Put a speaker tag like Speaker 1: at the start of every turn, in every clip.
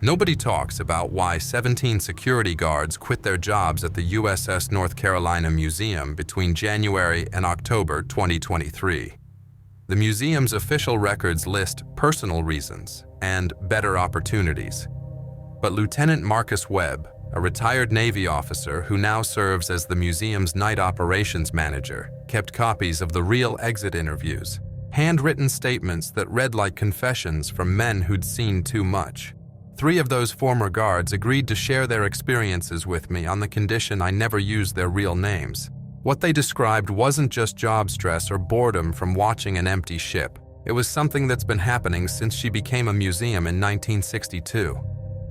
Speaker 1: Nobody talks about why 17 security guards quit their jobs at the USS North Carolina Museum between January and October 2023. The museum's official records list personal reasons and better opportunities. But Lieutenant Marcus Webb, a retired Navy officer who now serves as the museum's night operations manager, kept copies of the real exit interviews, handwritten statements that read like confessions from men who'd seen too much. 3 of those former guards agreed to share their experiences with me on the condition I never used their real names. What they described wasn't just job stress or boredom from watching an empty ship. It was something that's been happening since she became a museum in 1962.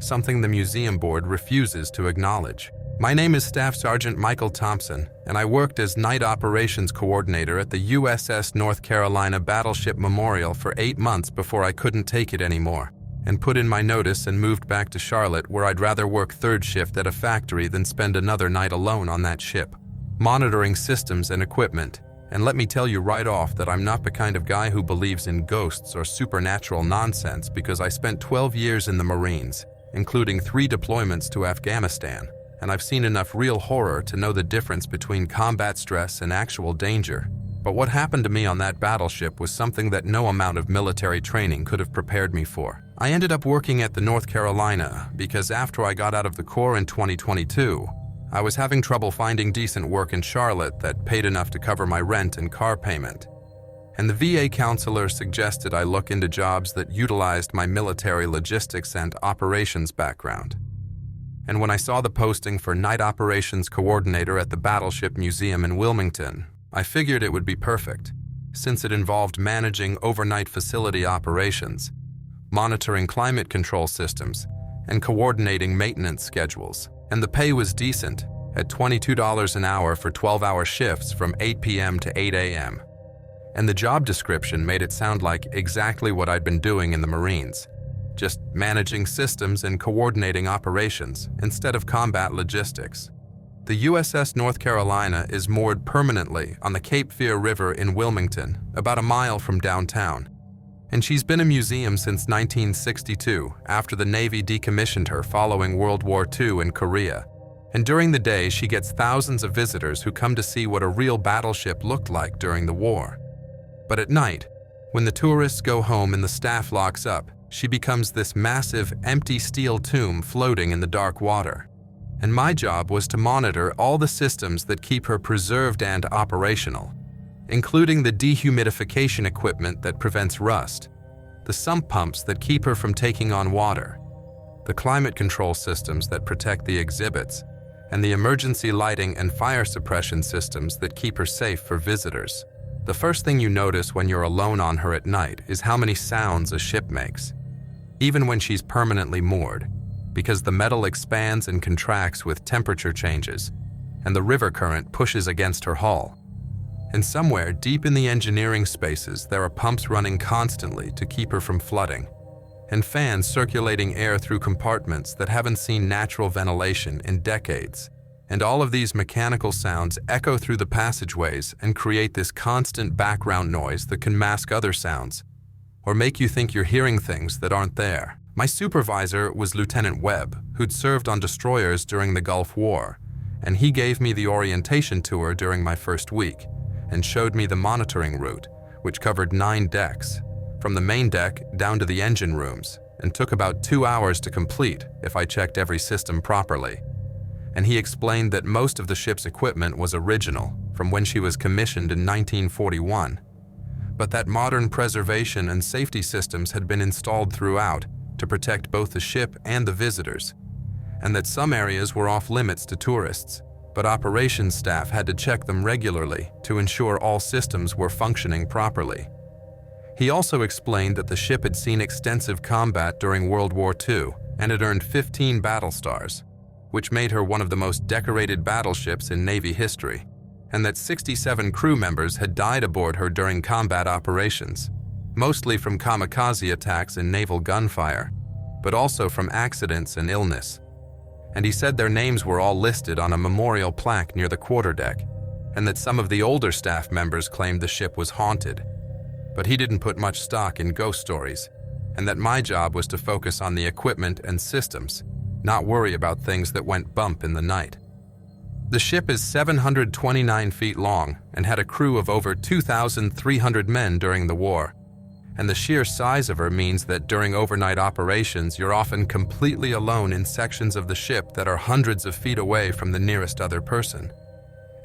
Speaker 1: Something the museum board refuses to acknowledge. My name is Staff Sergeant Michael Thompson, and I worked as Night Operations Coordinator at the USS North Carolina Battleship Memorial for 8 months before I couldn't take it anymore, and put in my notice and moved back to Charlotte, where I'd rather work third shift at a factory than spend another night alone on that ship, monitoring systems and equipment. And let me tell you right off that I'm not the kind of guy who believes in ghosts or supernatural nonsense, because I spent 12 years in the Marines, including 3 deployments to Afghanistan, and I've seen enough real horror to know the difference between combat stress and actual danger. But what happened to me on that battleship was something that no amount of military training could have prepared me for. I ended up working at the North Carolina because after I got out of the Corps in 2022, I was having trouble finding decent work in Charlotte that paid enough to cover my rent and car payment. And the VA counselor suggested I look into jobs that utilized my military logistics and operations background. And when I saw the posting for Night Operations Coordinator at the Battleship Museum in Wilmington, I figured it would be perfect, since it involved managing overnight facility operations, monitoring climate control systems, and coordinating maintenance schedules. And the pay was decent, at $22 an hour for 12-hour shifts from 8 p.m. to 8 a.m. And the job description made it sound like exactly what I'd been doing in the Marines, just managing systems and coordinating operations instead of combat logistics. The USS North Carolina is moored permanently on the Cape Fear River in Wilmington, about a mile from downtown. And she's been a museum since 1962, after the Navy decommissioned her following World War II in Korea. And during the day, she gets thousands of visitors who come to see what a real battleship looked like during the war. But at night, when the tourists go home and the staff locks up, she becomes this massive, empty steel tomb floating in the dark water. And my job was to monitor all the systems that keep her preserved and operational, including the dehumidification equipment that prevents rust, the sump pumps that keep her from taking on water, the climate control systems that protect the exhibits, and the emergency lighting and fire suppression systems that keep her safe for visitors. The first thing you notice when you're alone on her at night is how many sounds a ship makes, even when she's permanently moored, because the metal expands and contracts with temperature changes, and the river current pushes against her hull. And somewhere deep in the engineering spaces, there are pumps running constantly to keep her from flooding, and fans circulating air through compartments that haven't seen natural ventilation in decades. And all of these mechanical sounds echo through the passageways and create this constant background noise that can mask other sounds, or make you think you're hearing things that aren't there. My supervisor was Lieutenant Webb, who'd served on destroyers during the Gulf War, and he gave me the orientation tour during my first week and showed me the monitoring route, which covered 9 decks, from the main deck down to the engine rooms, and took about 2 hours to complete if I checked every system properly. And he explained that most of the ship's equipment was original, from when she was commissioned in 1941, but that modern preservation and safety systems had been installed throughout to protect both the ship and the visitors, and that some areas were off limits to tourists, but operations staff had to check them regularly to ensure all systems were functioning properly. He also explained that the ship had seen extensive combat during World War II and had earned 15 battle stars, which made her one of the most decorated battleships in Navy history, and that 67 crew members had died aboard her during combat operations, mostly from kamikaze attacks and naval gunfire, but also from accidents and illness. And he said their names were all listed on a memorial plaque near the quarterdeck, and that some of the older staff members claimed the ship was haunted. But he didn't put much stock in ghost stories, and that my job was to focus on the equipment and systems, not worry about things that went bump in the night. The ship is 729 feet long and had a crew of over 2,300 men during the war, and the sheer size of her means that during overnight operations you're often completely alone in sections of the ship that are hundreds of feet away from the nearest other person.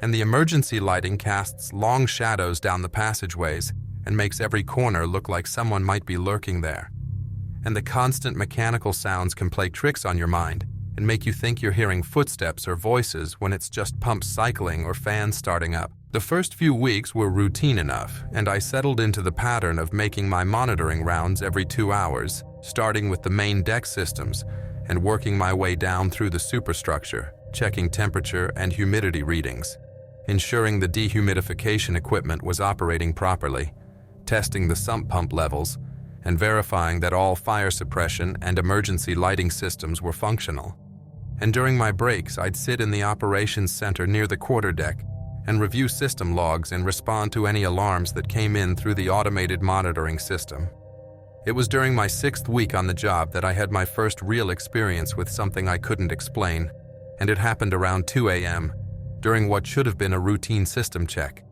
Speaker 1: And the emergency lighting casts long shadows down the passageways and makes every corner look like someone might be lurking there. And the constant mechanical sounds can play tricks on your mind and make you think you're hearing footsteps or voices when it's just pumps cycling or fans starting up. The first few weeks were routine enough, and I settled into the pattern of making my monitoring rounds every 2 hours, starting with the main deck systems and working my way down through the superstructure, checking temperature and humidity readings, ensuring the dehumidification equipment was operating properly, testing the sump pump levels, and verifying that all fire suppression and emergency lighting systems were functional. And during my breaks, I'd sit in the operations center near the quarterdeck and review system logs and respond to any alarms that came in through the automated monitoring system. It was during my 6th week on the job that I had my first real experience with something I couldn't explain, and it happened around 2 a.m., during what should have been a routine system check.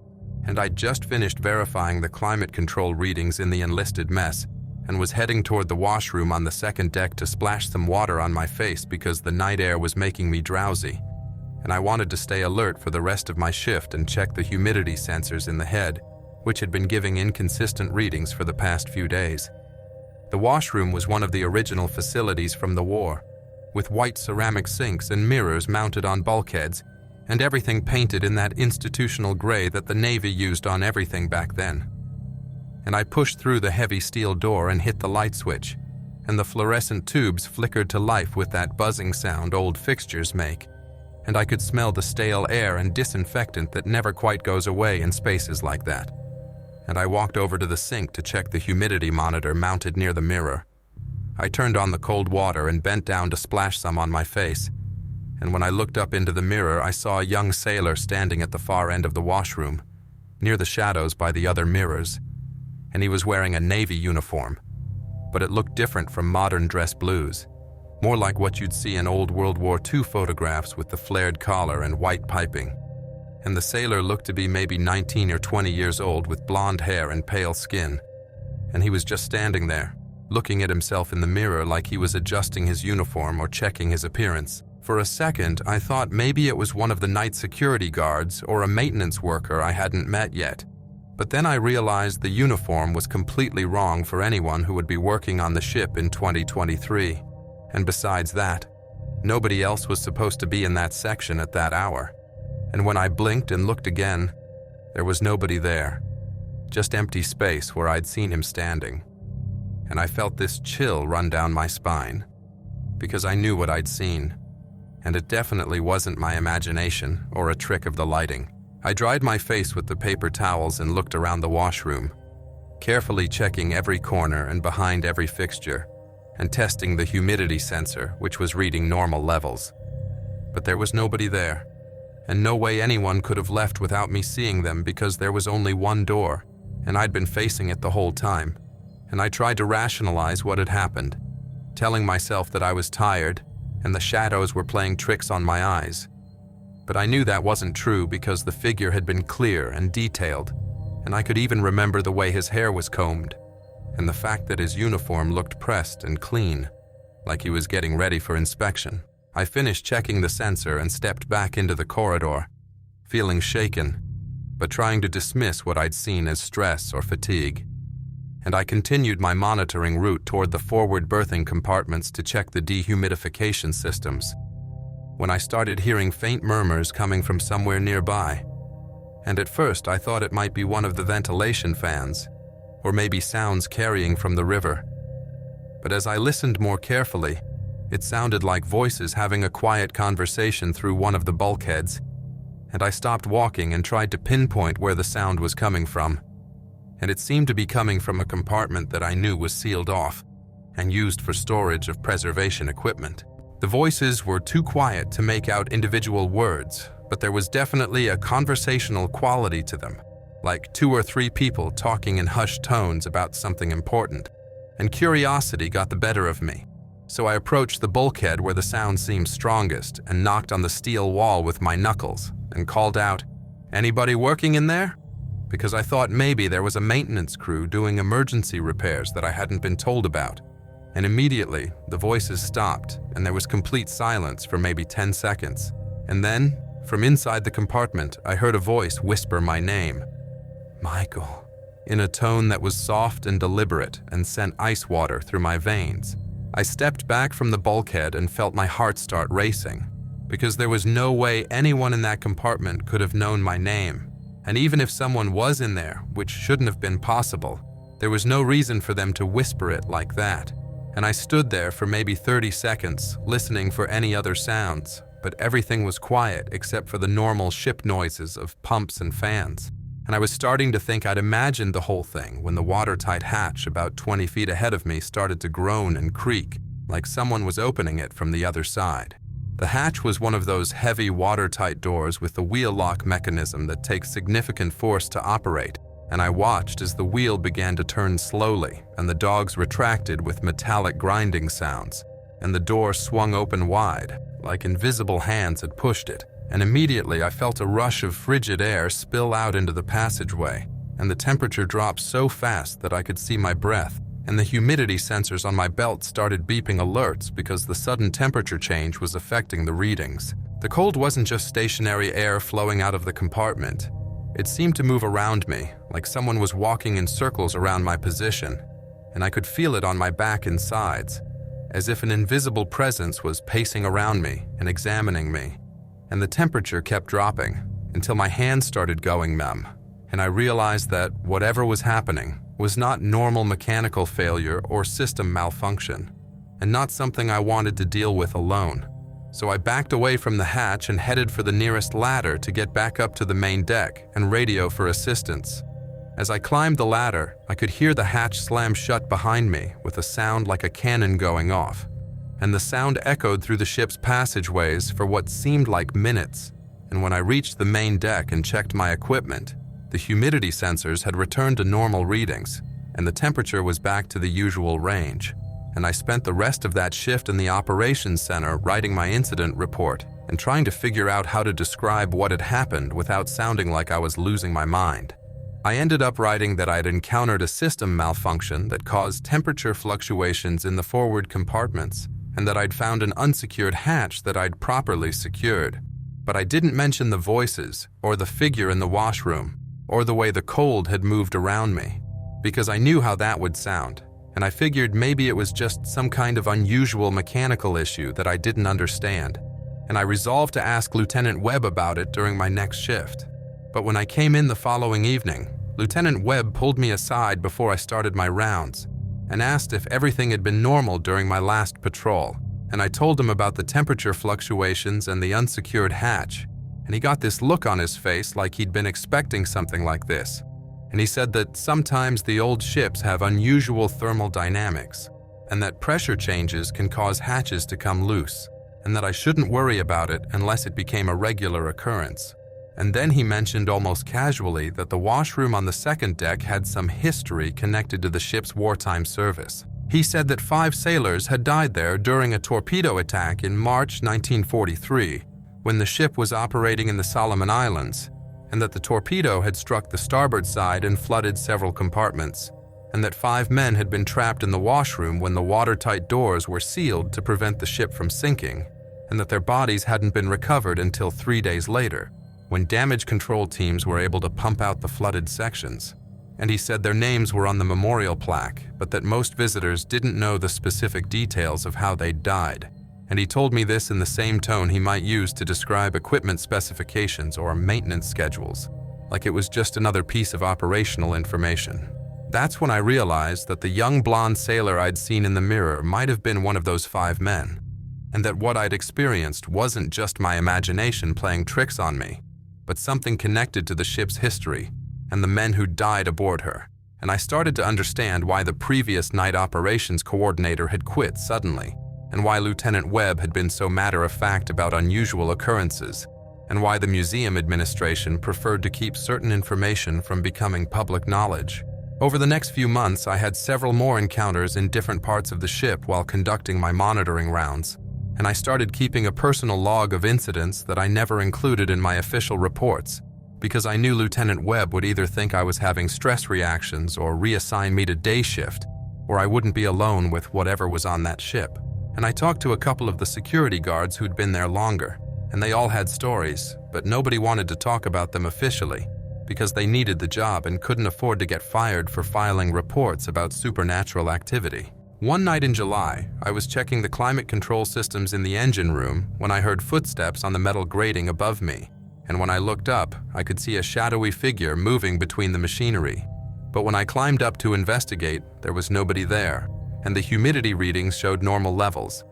Speaker 1: And I'd just finished verifying the climate control readings in the enlisted mess and was heading toward the washroom on the 2nd deck to splash some water on my face because the night air was making me drowsy, and I wanted to stay alert for the rest of my shift and check the humidity sensors in the head, which had been giving inconsistent readings for the past few days. The washroom was one of the original facilities from the war, with white ceramic sinks and mirrors mounted on bulkheads, and everything painted in that institutional gray that the Navy used on everything back then. And I pushed through the heavy steel door and hit the light switch, and the fluorescent tubes flickered to life with that buzzing sound old fixtures make, and I could smell the stale air and disinfectant that never quite goes away in spaces like that. And I walked over to the sink to check the humidity monitor mounted near the mirror. I turned on the cold water and bent down to splash some on my face, and when I looked up into the mirror, I saw a young sailor standing at the far end of the washroom, near the shadows by the other mirrors, and he was wearing a Navy uniform, but it looked different from modern dress blues, more like what you'd see in old World War II photographs with the flared collar and white piping. And the sailor looked to be maybe 19 or 20 years old with blonde hair and pale skin, and he was just standing there, looking at himself in the mirror like he was adjusting his uniform or checking his appearance. For a second, I thought maybe it was one of the night security guards or a maintenance worker I hadn't met yet. But then I realized the uniform was completely wrong for anyone who would be working on the ship in 2023. And besides that, nobody else was supposed to be in that section at that hour. And when I blinked and looked again, there was nobody there, just empty space where I'd seen him standing. And I felt this chill run down my spine, because I knew what I'd seen. And it definitely wasn't my imagination or a trick of the lighting. I dried my face with the paper towels and looked around the washroom, carefully checking every corner and behind every fixture, and testing the humidity sensor, which was reading normal levels. But there was nobody there, and no way anyone could have left without me seeing them because there was only one door, and I'd been facing it the whole time. And I tried to rationalize what had happened, telling myself that I was tired and the shadows were playing tricks on my eyes. But I knew that wasn't true because the figure had been clear and detailed, and I could even remember the way his hair was combed, and the fact that his uniform looked pressed and clean, like he was getting ready for inspection. I finished checking the sensor and stepped back into the corridor, feeling shaken, but trying to dismiss what I'd seen as stress or fatigue. And I continued my monitoring route toward the forward berthing compartments to check the dehumidification systems, when I started hearing faint murmurs coming from somewhere nearby. And at first I thought it might be one of the ventilation fans, or maybe sounds carrying from the river. But as I listened more carefully, it sounded like voices having a quiet conversation through one of the bulkheads, and I stopped walking and tried to pinpoint where the sound was coming from. And it seemed to be coming from a compartment that I knew was sealed off and used for storage of preservation equipment. The voices were too quiet to make out individual words, but there was definitely a conversational quality to them, like 2 or 3 people talking in hushed tones about something important. and curiosity got the better of me. So I approached the bulkhead where the sound seemed strongest and knocked on the steel wall with my knuckles and called out, "Anybody working in there?" Because I thought maybe there was a maintenance crew doing emergency repairs that I hadn't been told about. And immediately, the voices stopped and there was complete silence for maybe 10 seconds. And then, from inside the compartment, I heard a voice whisper my name, "Michael," in a tone that was soft and deliberate and sent ice water through my veins. I stepped back from the bulkhead and felt my heart start racing, because there was no way anyone in that compartment could have known my name. And even if someone was in there, which shouldn't have been possible, there was no reason for them to whisper it like that. And I stood there for maybe 30 seconds, listening for any other sounds, but everything was quiet except for the normal ship noises of pumps and fans. And I was starting to think I'd imagined the whole thing when the watertight hatch about 20 feet ahead of me started to groan and creak, like someone was opening it from the other side. The hatch was one of those heavy watertight doors with the wheel lock mechanism that takes significant force to operate, and I watched as the wheel began to turn slowly and the dogs retracted with metallic grinding sounds, and the door swung open wide, like invisible hands had pushed it. And immediately I felt a rush of frigid air spill out into the passageway, and the temperature dropped so fast that I could see my breath, and the humidity sensors on my belt started beeping alerts because the sudden temperature change was affecting the readings. The cold wasn't just stationary air flowing out of the compartment. It seemed to move around me, like someone was walking in circles around my position, and I could feel it on my back and sides, as if an invisible presence was pacing around me and examining me. And the temperature kept dropping until my hands started going numb, and I realized that whatever was happening was not normal mechanical failure or system malfunction, and not something I wanted to deal with alone. So I backed away from the hatch and headed for the nearest ladder to get back up to the main deck and radio for assistance. As I climbed the ladder, I could hear the hatch slam shut behind me with a sound like a cannon going off, and the sound echoed through the ship's passageways for what seemed like minutes. And when I reached the main deck and checked my equipment, the humidity sensors had returned to normal readings, and the temperature was back to the usual range. And I spent the rest of that shift in the operations center writing my incident report and trying to figure out how to describe what had happened without sounding like I was losing my mind. I ended up writing that I had encountered a system malfunction that caused temperature fluctuations in the forward compartments, and that I'd found an unsecured hatch that I'd properly secured. But I didn't mention the voices, or the figure in the washroom, or the way the cold had moved around me, because I knew how that would sound, and I figured maybe it was just some kind of unusual mechanical issue that I didn't understand, and I resolved to ask Lieutenant Webb about it during my next shift. But when I came in the following evening, Lieutenant Webb pulled me aside before I started my rounds and asked if everything had been normal during my last patrol, and I told him about the temperature fluctuations and the unsecured hatch, and he got this look on his face like he'd been expecting something like this. And he said that sometimes the old ships have unusual thermal dynamics, and that pressure changes can cause hatches to come loose, and that I shouldn't worry about it unless it became a regular occurrence. And then he mentioned almost casually that the washroom on the second deck had some history connected to the ship's wartime service. He said that 5 sailors had died there during a torpedo attack in March 1943, when the ship was operating in the Solomon Islands, and that the torpedo had struck the starboard side and flooded several compartments, and that 5 men had been trapped in the washroom when the watertight doors were sealed to prevent the ship from sinking, and that their bodies hadn't been recovered until 3 days later, when damage control teams were able to pump out the flooded sections. And he said their names were on the memorial plaque, but that most visitors didn't know the specific details of how they'd died. And he told me this in the same tone he might use to describe equipment specifications or maintenance schedules, like it was just another piece of operational information. That's when I realized that the young blonde sailor I'd seen in the mirror might have been one of those 5 men, and that what I'd experienced wasn't just my imagination playing tricks on me, but something connected to the ship's history and the men who died aboard her. And I started to understand why the previous night operations coordinator had quit suddenly, and why Lieutenant Webb had been so matter-of-fact about unusual occurrences, and why the museum administration preferred to keep certain information from becoming public knowledge. Over the next few months, I had several more encounters in different parts of the ship while conducting my monitoring rounds, and I started keeping a personal log of incidents that I never included in my official reports, because I knew Lieutenant Webb would either think I was having stress reactions or reassign me to day shift, or I wouldn't be alone with whatever was on that ship. And I talked to a couple of the security guards who'd been there longer, and they all had stories, but nobody wanted to talk about them officially, because they needed the job and couldn't afford to get fired for filing reports about supernatural activity. One night in July, I was checking the climate control systems in the engine room when I heard footsteps on the metal grating above me, and when I looked up, I could see a shadowy figure moving between the machinery. But when I climbed up to investigate, there was nobody there, and the humidity readings showed normal levels,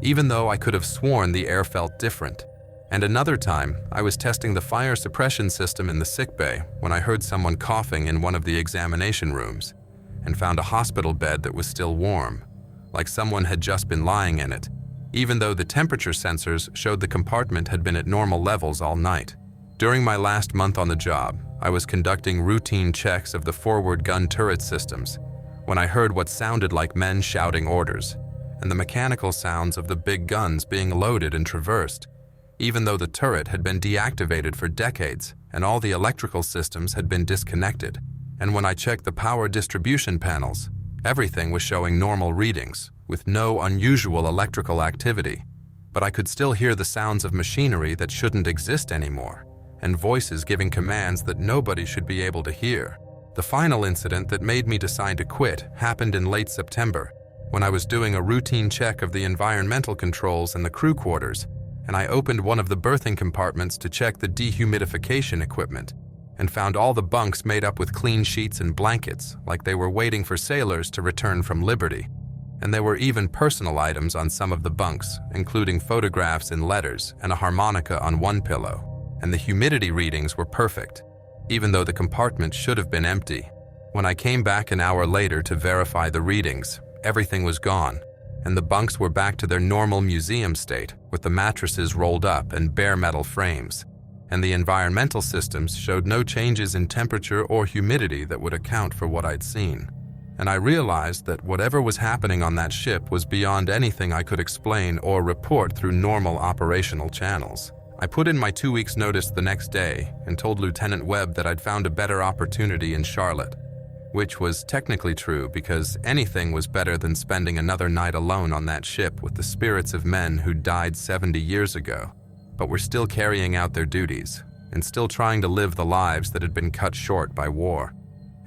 Speaker 1: even though I could have sworn the air felt different. And another time, I was testing the fire suppression system in the sickbay when I heard someone coughing in one of the examination rooms, and found a hospital bed that was still warm, like someone had just been lying in it, even though the temperature sensors showed the compartment had been at normal levels all night. During my last month on the job, I was conducting routine checks of the forward gun turret systems when I heard what sounded like men shouting orders, and the mechanical sounds of the big guns being loaded and traversed, even though the turret had been deactivated for decades and all the electrical systems had been disconnected. And when I checked the power distribution panels, everything was showing normal readings, with no unusual electrical activity. But I could still hear the sounds of machinery that shouldn't exist anymore, and voices giving commands that nobody should be able to hear. The final incident that made me decide to quit happened in late September, when I was doing a routine check of the environmental controls in the crew quarters, and I opened one of the berthing compartments to check the dehumidification equipment, and found all the bunks made up with clean sheets and blankets, like they were waiting for sailors to return from liberty. And there were even personal items on some of the bunks, including photographs and letters and a harmonica on one pillow, and the humidity readings were perfect, even though the compartment should have been empty. When I came back an hour later to verify the readings, everything was gone, and the bunks were back to their normal museum state, with the mattresses rolled up and bare metal frames, and the environmental systems showed no changes in temperature or humidity that would account for what I'd seen. And I realized that whatever was happening on that ship was beyond anything I could explain or report through normal operational channels. I put in my 2 weeks' notice the next day and told Lieutenant Webb that I'd found a better opportunity in Charlotte, which was technically true because anything was better than spending another night alone on that ship with the spirits of men who died 70 years ago, but were still carrying out their duties and still trying to live the lives that had been cut short by war.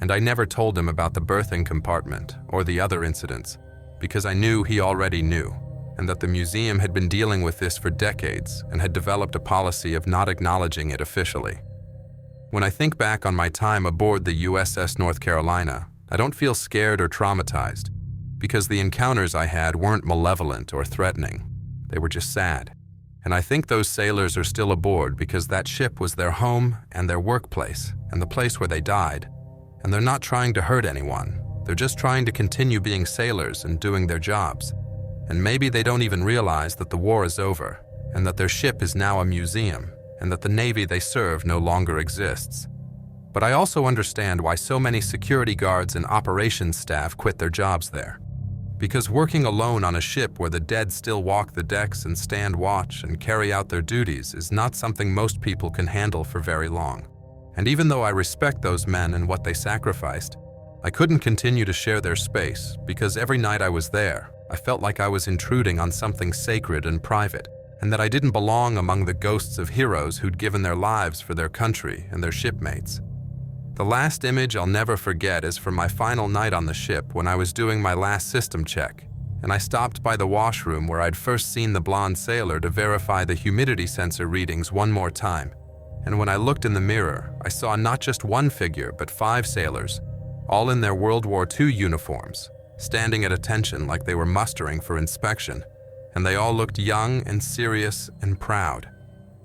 Speaker 1: And I never told him about the berthing compartment or the other incidents because I knew he already knew, and that the museum had been dealing with this for decades and had developed a policy of not acknowledging it officially. When I think back on my time aboard the USS North Carolina, I don't feel scared or traumatized, because the encounters I had weren't malevolent or threatening. They were just sad. And I think those sailors are still aboard because that ship was their home and their workplace and the place where they died. And they're not trying to hurt anyone. They're just trying to continue being sailors and doing their jobs. And maybe they don't even realize that the war is over and that their ship is now a museum and that the Navy they serve no longer exists. But I also understand why so many security guards and operations staff quit their jobs there. Because working alone on a ship where the dead still walk the decks and stand watch and carry out their duties is not something most people can handle for very long. And even though I respect those men and what they sacrificed, I couldn't continue to share their space because every night I was there, I felt like I was intruding on something sacred and private, and that I didn't belong among the ghosts of heroes who'd given their lives for their country and their shipmates. The last image I'll never forget is from my final night on the ship when I was doing my last system check, and I stopped by the washroom where I'd first seen the blonde sailor to verify the humidity sensor readings one more time. And when I looked in the mirror, I saw not just one figure, but 5 sailors, all in their World War II uniforms, standing at attention like they were mustering for inspection, and they all looked young and serious and proud.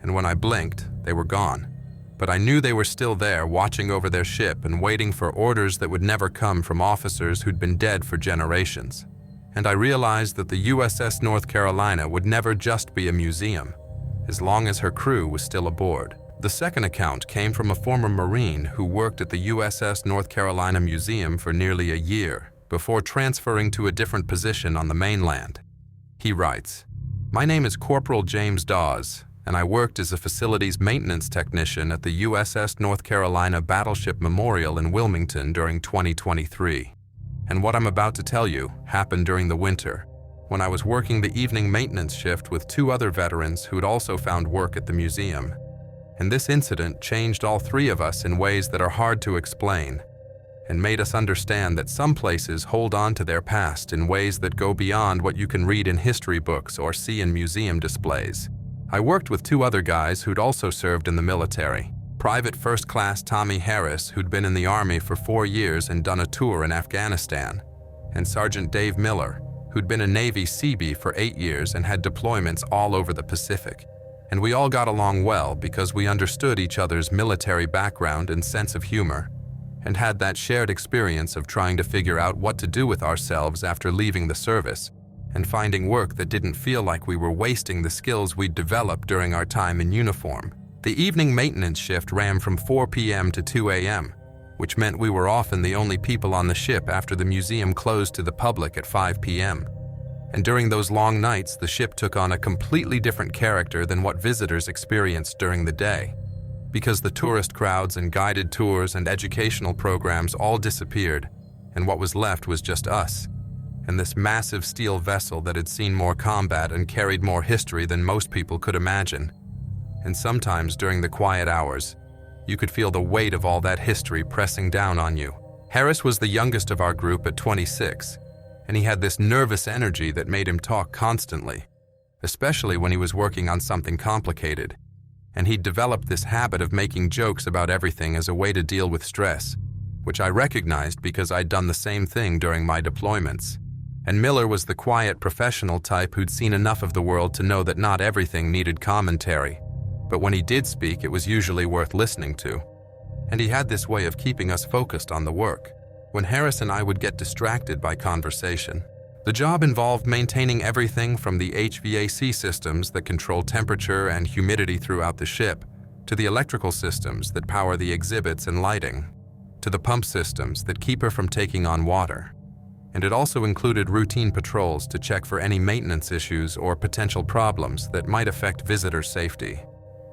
Speaker 1: And when I blinked, they were gone. But I knew they were still there, watching over their ship and waiting for orders that would never come from officers who'd been dead for generations. And I realized that the USS North Carolina would never just be a museum, as long as her crew was still aboard. The second account came from a former Marine who worked at the USS North Carolina Museum for nearly a year before transferring to a different position on the mainland. He writes, "My name is Corporal James Dawes, and I worked as a facilities maintenance technician at the USS North Carolina Battleship Memorial in Wilmington during 2023. And what I'm about to tell you happened during the winter, when I was working the evening maintenance shift with two other veterans who'd also found work at the museum. And this incident changed all three of us in ways that are hard to explain, and made us understand that some places hold on to their past in ways that go beyond what you can read in history books or see in museum displays. I worked with two other guys who'd also served in the military. Private First Class Tommy Harris, who'd been in the Army for 4 years and done a tour in Afghanistan, and Sergeant Dave Miller, who'd been a Navy Seabee for 8 years and had deployments all over the Pacific. And we all got along well because we understood each other's military background and sense of humor, and had that shared experience of trying to figure out what to do with ourselves after leaving the service, and finding work that didn't feel like we were wasting the skills we'd developed during our time in uniform. The evening maintenance shift ran from 4 p.m. to 2 a.m., which meant we were often the only people on the ship after the museum closed to the public at 5 p.m. And during those long nights, the ship took on a completely different character than what visitors experienced during the day, because the tourist crowds and guided tours and educational programs all disappeared, and what was left was just us, and this massive steel vessel that had seen more combat and carried more history than most people could imagine. And sometimes during the quiet hours, you could feel the weight of all that history pressing down on you. Harris was the youngest of our group at 26, and he had this nervous energy that made him talk constantly, especially when he was working on something complicated. And he'd developed this habit of making jokes about everything as a way to deal with stress, which I recognized because I'd done the same thing during my deployments. And Miller was the quiet professional type who'd seen enough of the world to know that not everything needed commentary, but when he did speak, it was usually worth listening to. And he had this way of keeping us focused on the work, when Harris and I would get distracted by conversation. The job involved maintaining everything from the HVAC systems that control temperature and humidity throughout the ship, to the electrical systems that power the exhibits and lighting, to the pump systems that keep her from taking on water. And it also included routine patrols to check for any maintenance issues or potential problems that might affect visitor safety.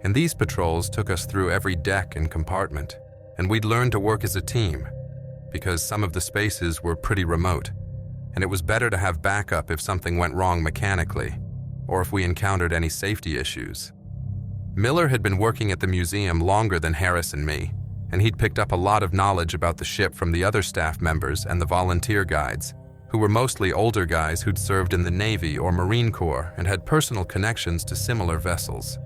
Speaker 1: And these patrols took us through every deck and compartment, and we'd learn to work as a team, because some of the spaces were pretty remote, and it was better to have backup if something went wrong mechanically, or if we encountered any safety issues. Miller had been working at the museum longer than Harris and me, and he'd picked up a lot of knowledge about the ship from the other staff members and the volunteer guides, who were mostly older guys who'd served in the Navy or Marine Corps and had personal connections to similar vessels.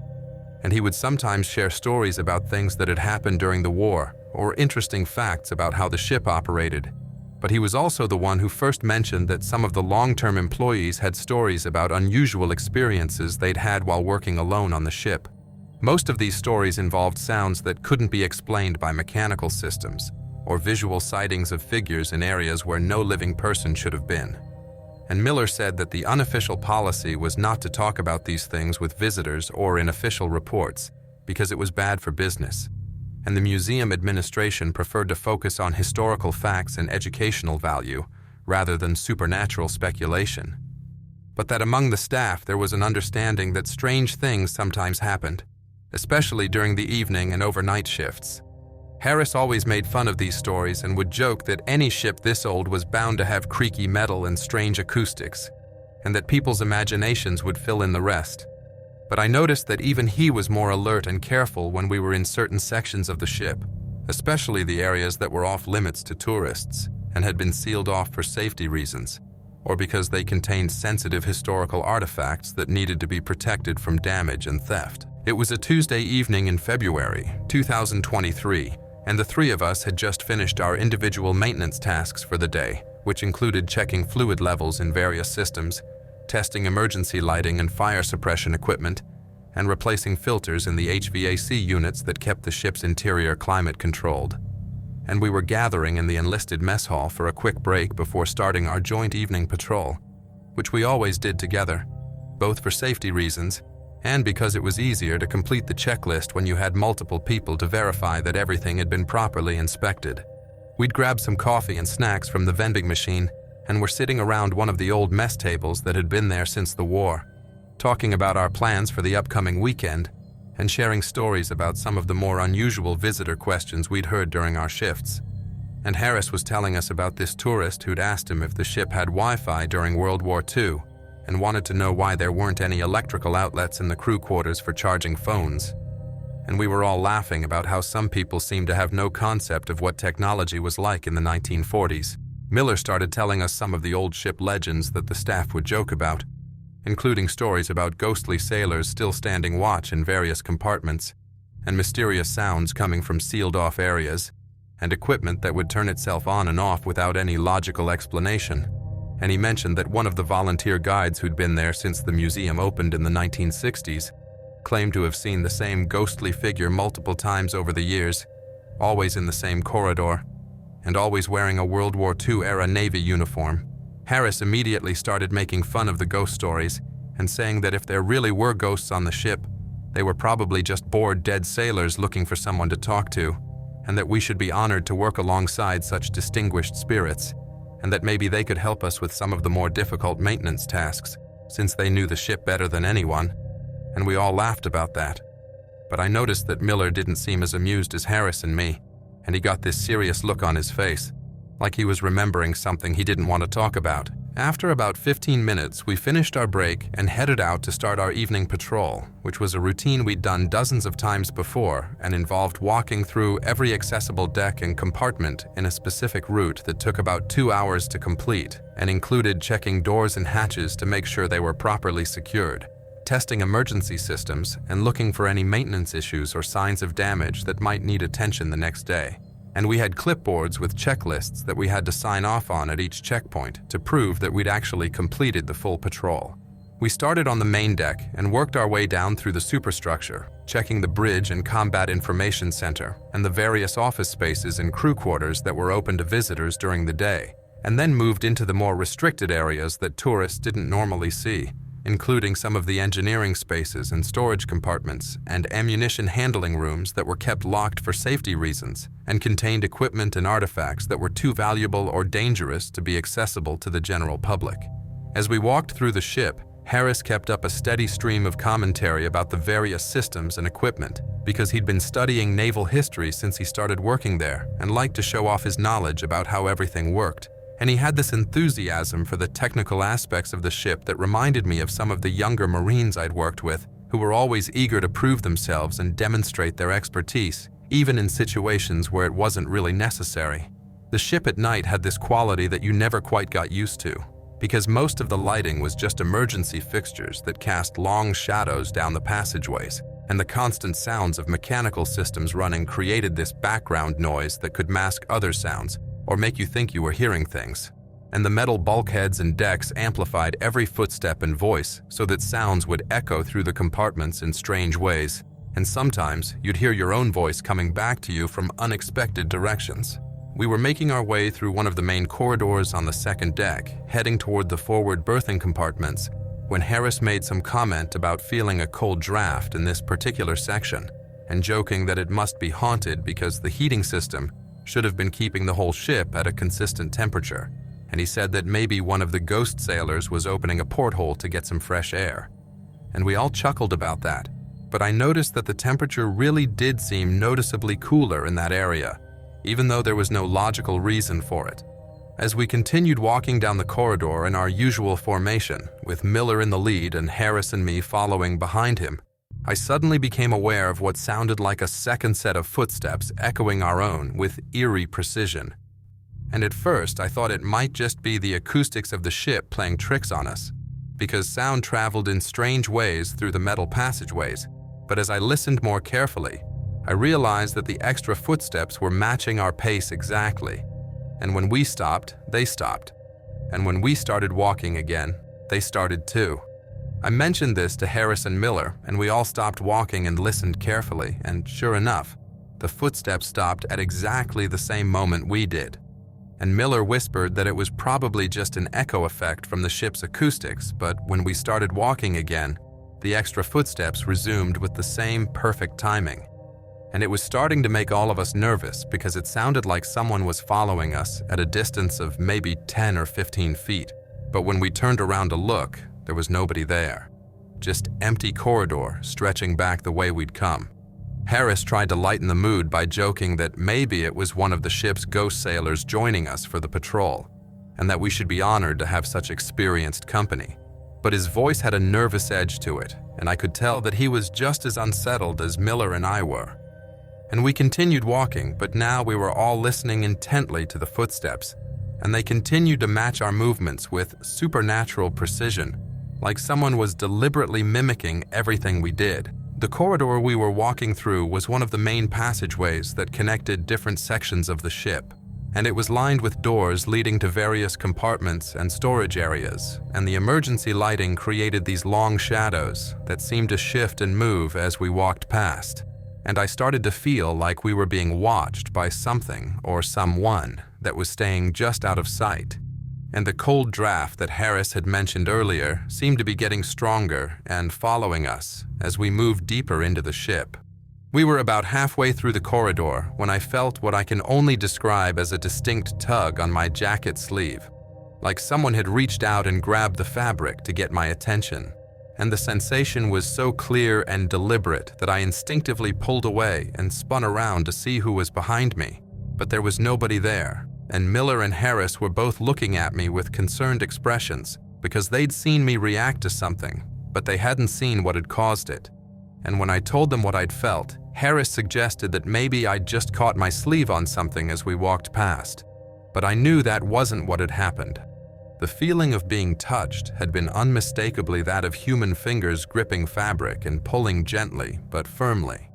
Speaker 1: And he would sometimes share stories about things that had happened during the war, or interesting facts about how the ship operated. But he was also the one who first mentioned that some of the long-term employees had stories about unusual experiences they'd had while working alone on the ship. Most of these stories involved sounds that couldn't be explained by mechanical systems, or visual sightings of figures in areas where no living person should have been. And Miller said that the unofficial policy was not to talk about these things with visitors or in official reports, because it was bad for business. And the museum administration preferred to focus on historical facts and educational value, rather than supernatural speculation. But that among the staff there was an understanding that strange things sometimes happened, especially during the evening and overnight shifts. Harris always made fun of these stories and would joke that any ship this old was bound to have creaky metal and strange acoustics, and that people's imaginations would fill in the rest. But I noticed that even he was more alert and careful when we were in certain sections of the ship, especially the areas that were off limits to tourists and had been sealed off for safety reasons, or because they contained sensitive historical artifacts that needed to be protected from damage and theft. It was a Tuesday evening in February 2023, and the three of us had just finished our individual maintenance tasks for the day, which included checking fluid levels in various systems, testing emergency lighting and fire suppression equipment, and replacing filters in the HVAC units that kept the ship's interior climate controlled. And we were gathering in the enlisted mess hall for a quick break before starting our joint evening patrol, which we always did together, both for safety reasons and because it was easier to complete the checklist when you had multiple people to verify that everything had been properly inspected. We'd grabbed some coffee and snacks from the vending machine and were sitting around one of the old mess tables that had been there since the war, talking about our plans for the upcoming weekend and sharing stories about some of the more unusual visitor questions we'd heard during our shifts. And Harris was telling us about this tourist who'd asked him if the ship had Wi-Fi during World War II and wanted to know why there weren't any electrical outlets in the crew quarters for charging phones. And we were all laughing about how some people seemed to have no concept of what technology was like in the 1940s. Miller started telling us some of the old ship legends that the staff would joke about, including stories about ghostly sailors still standing watch in various compartments, and mysterious sounds coming from sealed-off areas, and equipment that would turn itself on and off without any logical explanation. And he mentioned that one of the volunteer guides who'd been there since the museum opened in the 1960s claimed to have seen the same ghostly figure multiple times over the years, always in the same corridor, and always wearing a World War II-era Navy uniform. Harris immediately started making fun of the ghost stories and saying that if there really were ghosts on the ship, they were probably just bored dead sailors looking for someone to talk to, and that we should be honored to work alongside such distinguished spirits, and that maybe they could help us with some of the more difficult maintenance tasks, since they knew the ship better than anyone, and we all laughed about that. But I noticed that Miller didn't seem as amused as Harris and me, and he got this serious look on his face, like he was remembering something he didn't want to talk about. After about 15 minutes, we finished our break and headed out to start our evening patrol, which was a routine we'd done dozens of times before and involved walking through every accessible deck and compartment in a specific route that took about 2 hours to complete and included checking doors and hatches to make sure they were properly secured, testing emergency systems, and looking for any maintenance issues or signs of damage that might need attention the next day. And we had clipboards with checklists that we had to sign off on at each checkpoint to prove that we'd actually completed the full patrol. We started on the main deck and worked our way down through the superstructure, checking the bridge and combat information center and the various office spaces and crew quarters that were open to visitors during the day, and then moved into the more restricted areas that tourists didn't normally see, including some of the engineering spaces and storage compartments and ammunition handling rooms that were kept locked for safety reasons and contained equipment and artifacts that were too valuable or dangerous to be accessible to the general public. As we walked through the ship, Harris kept up a steady stream of commentary about the various systems and equipment because he'd been studying naval history since he started working there and liked to show off his knowledge about how everything worked. And he had this enthusiasm for the technical aspects of the ship that reminded me of some of the younger Marines I'd worked with, who were always eager to prove themselves and demonstrate their expertise, even in situations where it wasn't really necessary. The ship at night had this quality that you never quite got used to, because most of the lighting was just emergency fixtures that cast long shadows down the passageways, and the constant sounds of mechanical systems running created this background noise that could mask other sounds or make you think you were hearing things. And the metal bulkheads and decks amplified every footstep and voice so that sounds would echo through the compartments in strange ways, and sometimes you'd hear your own voice coming back to you from unexpected directions. We were making our way through one of the main corridors on the second deck, heading toward the forward berthing compartments, when Harris made some comment about feeling a cold draft in this particular section, and joking that it must be haunted because the heating system should have been keeping the whole ship at a consistent temperature, and he said that maybe one of the ghost sailors was opening a porthole to get some fresh air. And we all chuckled about that, but I noticed that the temperature really did seem noticeably cooler in that area, even though there was no logical reason for it. As we continued walking down the corridor in our usual formation, with Miller in the lead and Harris and me following behind him, I suddenly became aware of what sounded like a second set of footsteps echoing our own with eerie precision. And at first, I thought it might just be the acoustics of the ship playing tricks on us, because sound traveled in strange ways through the metal passageways. But as I listened more carefully, I realized that the extra footsteps were matching our pace exactly. And when we stopped, they stopped. And when we started walking again, they started too. I mentioned this to Harris and Miller, and we all stopped walking and listened carefully, and sure enough, the footsteps stopped at exactly the same moment we did. And Miller whispered that it was probably just an echo effect from the ship's acoustics, but when we started walking again, the extra footsteps resumed with the same perfect timing. And it was starting to make all of us nervous because it sounded like someone was following us at a distance of maybe 10 or 15 feet. But when we turned around to look, there was nobody there. Just empty corridor stretching back the way we'd come. Harris tried to lighten the mood by joking that maybe it was one of the ship's ghost sailors joining us for the patrol, and that we should be honored to have such experienced company. But his voice had a nervous edge to it, and I could tell that he was just as unsettled as Miller and I were. And we continued walking, but now we were all listening intently to the footsteps, and they continued to match our movements with supernatural precision, like someone was deliberately mimicking everything we did. The corridor we were walking through was one of the main passageways that connected different sections of the ship, and it was lined with doors leading to various compartments and storage areas, and the emergency lighting created these long shadows that seemed to shift and move as we walked past. And I started to feel like we were being watched by something or someone that was staying just out of sight. And the cold draft that Harris had mentioned earlier seemed to be getting stronger and following us as we moved deeper into the ship. We were about halfway through the corridor when I felt what I can only describe as a distinct tug on my jacket sleeve, like someone had reached out and grabbed the fabric to get my attention. And the sensation was so clear and deliberate that I instinctively pulled away and spun around to see who was behind me. But there was nobody there, and Miller and Harris were both looking at me with concerned expressions because they'd seen me react to something, but they hadn't seen what had caused it. And when I told them what I'd felt, Harris suggested that maybe I'd just caught my sleeve on something as we walked past. But I knew that wasn't what had happened. The feeling of being touched had been unmistakably that of human fingers gripping fabric and pulling gently but firmly,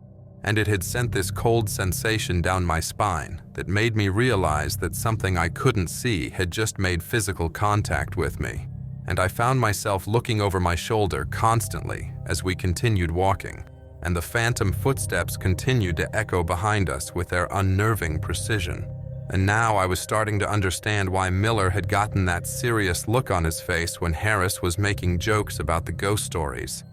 Speaker 1: and it had sent this cold sensation down my spine that made me realize that something I couldn't see had just made physical contact with me, and I found myself looking over my shoulder constantly as we continued walking, and the phantom footsteps continued to echo behind us with their unnerving precision. And now I was starting to understand why Miller had gotten that serious look on his face when Harris was making jokes about the ghost stories.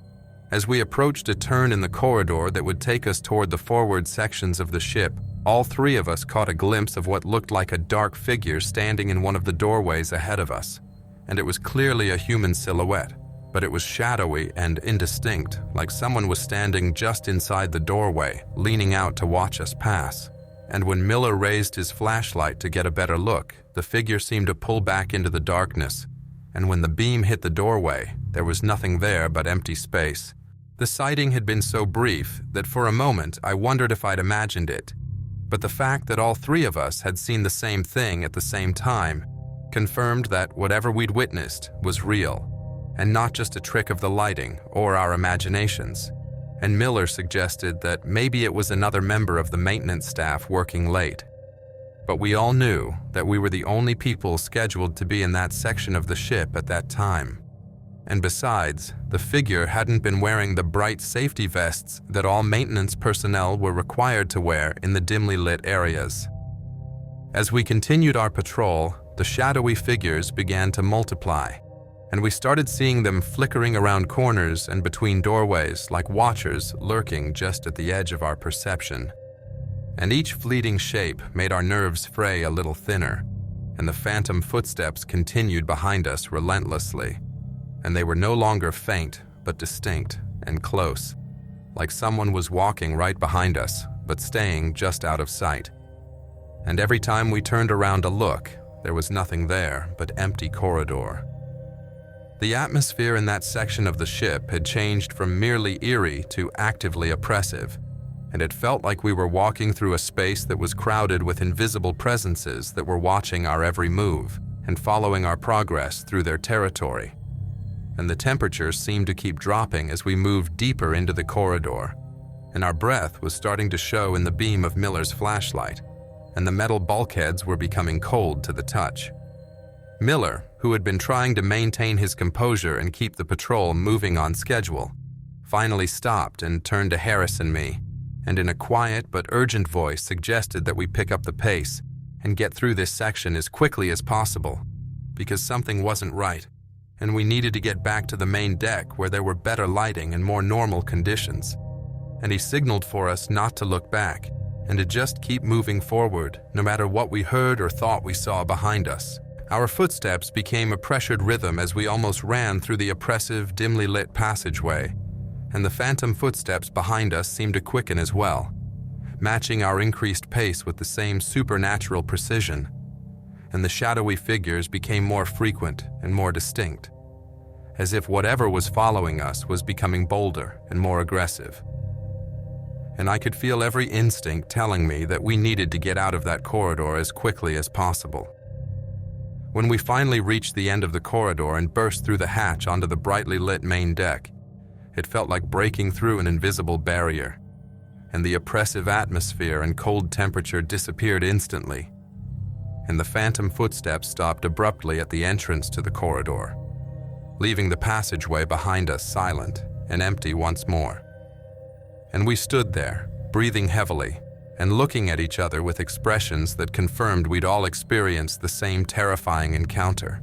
Speaker 1: As we approached a turn in the corridor that would take us toward the forward sections of the ship, all three of us caught a glimpse of what looked like a dark figure standing in one of the doorways ahead of us. And it was clearly a human silhouette, but it was shadowy and indistinct, like someone was standing just inside the doorway, leaning out to watch us pass. And when Miller raised his flashlight to get a better look, the figure seemed to pull back into the darkness, and when the beam hit the doorway, there was nothing there but empty space. The sighting had been so brief that for a moment I wondered if I'd imagined it, but the fact that all three of us had seen the same thing at the same time confirmed that whatever we'd witnessed was real, and not just a trick of the lighting or our imaginations. And Miller suggested that maybe it was another member of the maintenance staff working late. But we all knew that we were the only people scheduled to be in that section of the ship at that time. And besides, the figure hadn't been wearing the bright safety vests that all maintenance personnel were required to wear in the dimly lit areas. As we continued our patrol, the shadowy figures began to multiply, and we started seeing them flickering around corners and between doorways like watchers lurking just at the edge of our perception. And each fleeting shape made our nerves fray a little thinner, and the phantom footsteps continued behind us relentlessly. And they were no longer faint, but distinct and close, like someone was walking right behind us, but staying just out of sight. And every time we turned around to look, there was nothing there but empty corridor. The atmosphere in that section of the ship had changed from merely eerie to actively oppressive, and it felt like we were walking through a space that was crowded with invisible presences that were watching our every move and following our progress through their territory. And the temperature seemed to keep dropping as we moved deeper into the corridor, and our breath was starting to show in the beam of Miller's flashlight, and the metal bulkheads were becoming cold to the touch. Miller, who had been trying to maintain his composure and keep the patrol moving on schedule, finally stopped and turned to Harris and me, and in a quiet but urgent voice suggested that we pick up the pace and get through this section as quickly as possible, because something wasn't right, and we needed to get back to the main deck where there were better lighting and more normal conditions. And he signaled for us not to look back and to just keep moving forward, no matter what we heard or thought we saw behind us. Our footsteps became a pressured rhythm as we almost ran through the oppressive, dimly lit passageway, and the phantom footsteps behind us seemed to quicken as well, matching our increased pace with the same supernatural precision, and the shadowy figures became more frequent and more distinct, as if whatever was following us was becoming bolder and more aggressive. And I could feel every instinct telling me that we needed to get out of that corridor as quickly as possible. When we finally reached the end of the corridor and burst through the hatch onto the brightly lit main deck, it felt like breaking through an invisible barrier, and the oppressive atmosphere and cold temperature disappeared instantly, and the phantom footsteps stopped abruptly at the entrance to the corridor, leaving the passageway behind us silent and empty once more. And we stood there, breathing heavily, and looking at each other with expressions that confirmed we'd all experienced the same terrifying encounter.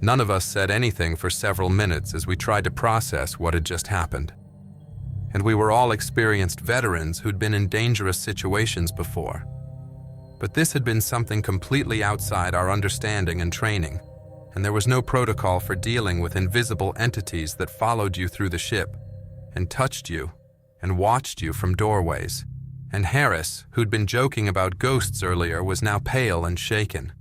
Speaker 1: None of us said anything for several minutes as we tried to process what had just happened. And we were all experienced veterans who'd been in dangerous situations before. But this had been something completely outside our understanding and training, and there was no protocol for dealing with invisible entities that followed you through the ship and touched you and watched you from doorways. And Harris, who'd been joking about ghosts earlier, was now pale and shaken.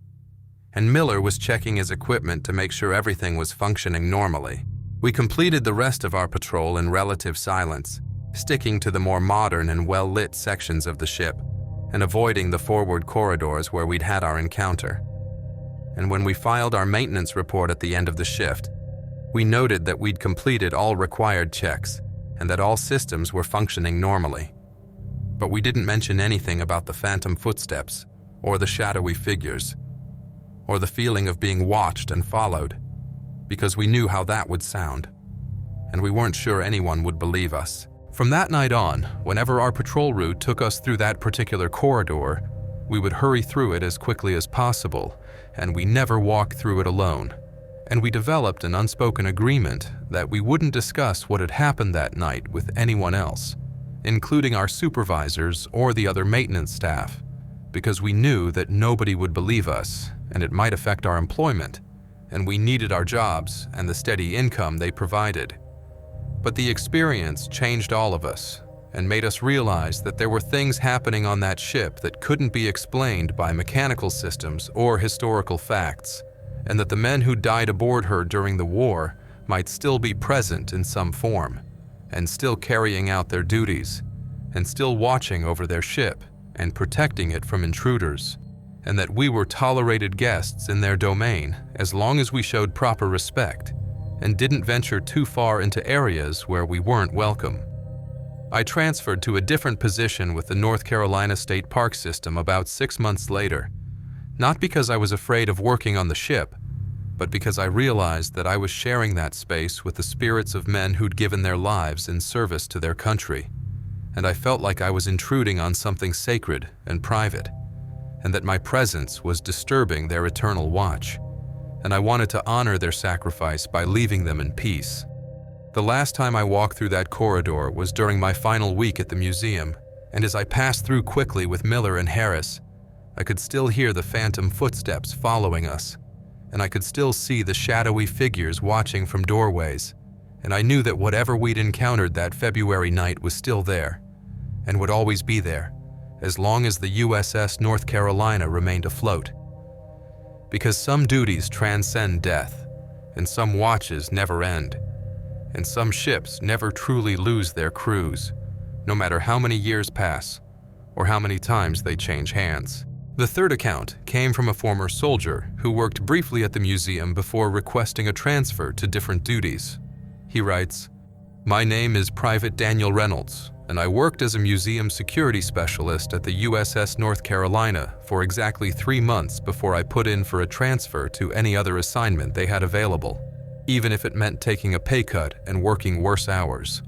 Speaker 1: And Miller was checking his equipment to make sure everything was functioning normally. We completed the rest of our patrol in relative silence, sticking to the more modern and well-lit sections of the ship, and avoiding the forward corridors where we'd had our encounter. And when we filed our maintenance report at the end of the shift, we noted that we'd completed all required checks and that all systems were functioning normally. But we didn't mention anything about the phantom footsteps, or the shadowy figures, or the feeling of being watched and followed, because we knew how that would sound, and we weren't sure anyone would believe us. From that night on, whenever our patrol route took us through that particular corridor, we would hurry through it as quickly as possible, and we never walked through it alone. And we developed an unspoken agreement that we wouldn't discuss what had happened that night with anyone else, including our supervisors or the other maintenance staff, because we knew that nobody would believe us, and it might affect our employment, and we needed our jobs and the steady income they provided. But the experience changed all of us and made us realize that there were things happening on that ship that couldn't be explained by mechanical systems or historical facts, and that the men who died aboard her during the war might still be present in some form, and still carrying out their duties, and still watching over their ship and protecting it from intruders, and that we were tolerated guests in their domain as long as we showed proper respect and didn't venture too far into areas where we weren't welcome. I transferred to a different position with the North Carolina State Park System about 6 months later, not because I was afraid of working on the ship, but because I realized that I was sharing that space with the spirits of men who'd given their lives in service to their country, and I felt like I was intruding on something sacred and private, and that my presence was disturbing their eternal watch, and I wanted to honor their sacrifice by leaving them in peace. The last time I walked through that corridor was during my final week at the museum, and as I passed through quickly with Miller and Harris, I could still hear the phantom footsteps following us, and I could still see the shadowy figures watching from doorways, and I knew that whatever we'd encountered that February night was still there, and would always be there, as long as the USS North Carolina remained afloat. Because some duties transcend death, and some watches never end, and some ships never truly lose their crews, no matter how many years pass, or how many times they change hands. The third account came from a former soldier who worked briefly at the museum before requesting a transfer to different duties. He writes, "My name is Private Daniel Reynolds, and I worked as a museum security specialist at the USS North Carolina for exactly 3 months before I put in for a transfer to any other assignment they had available, even if it meant taking a pay cut and working worse hours.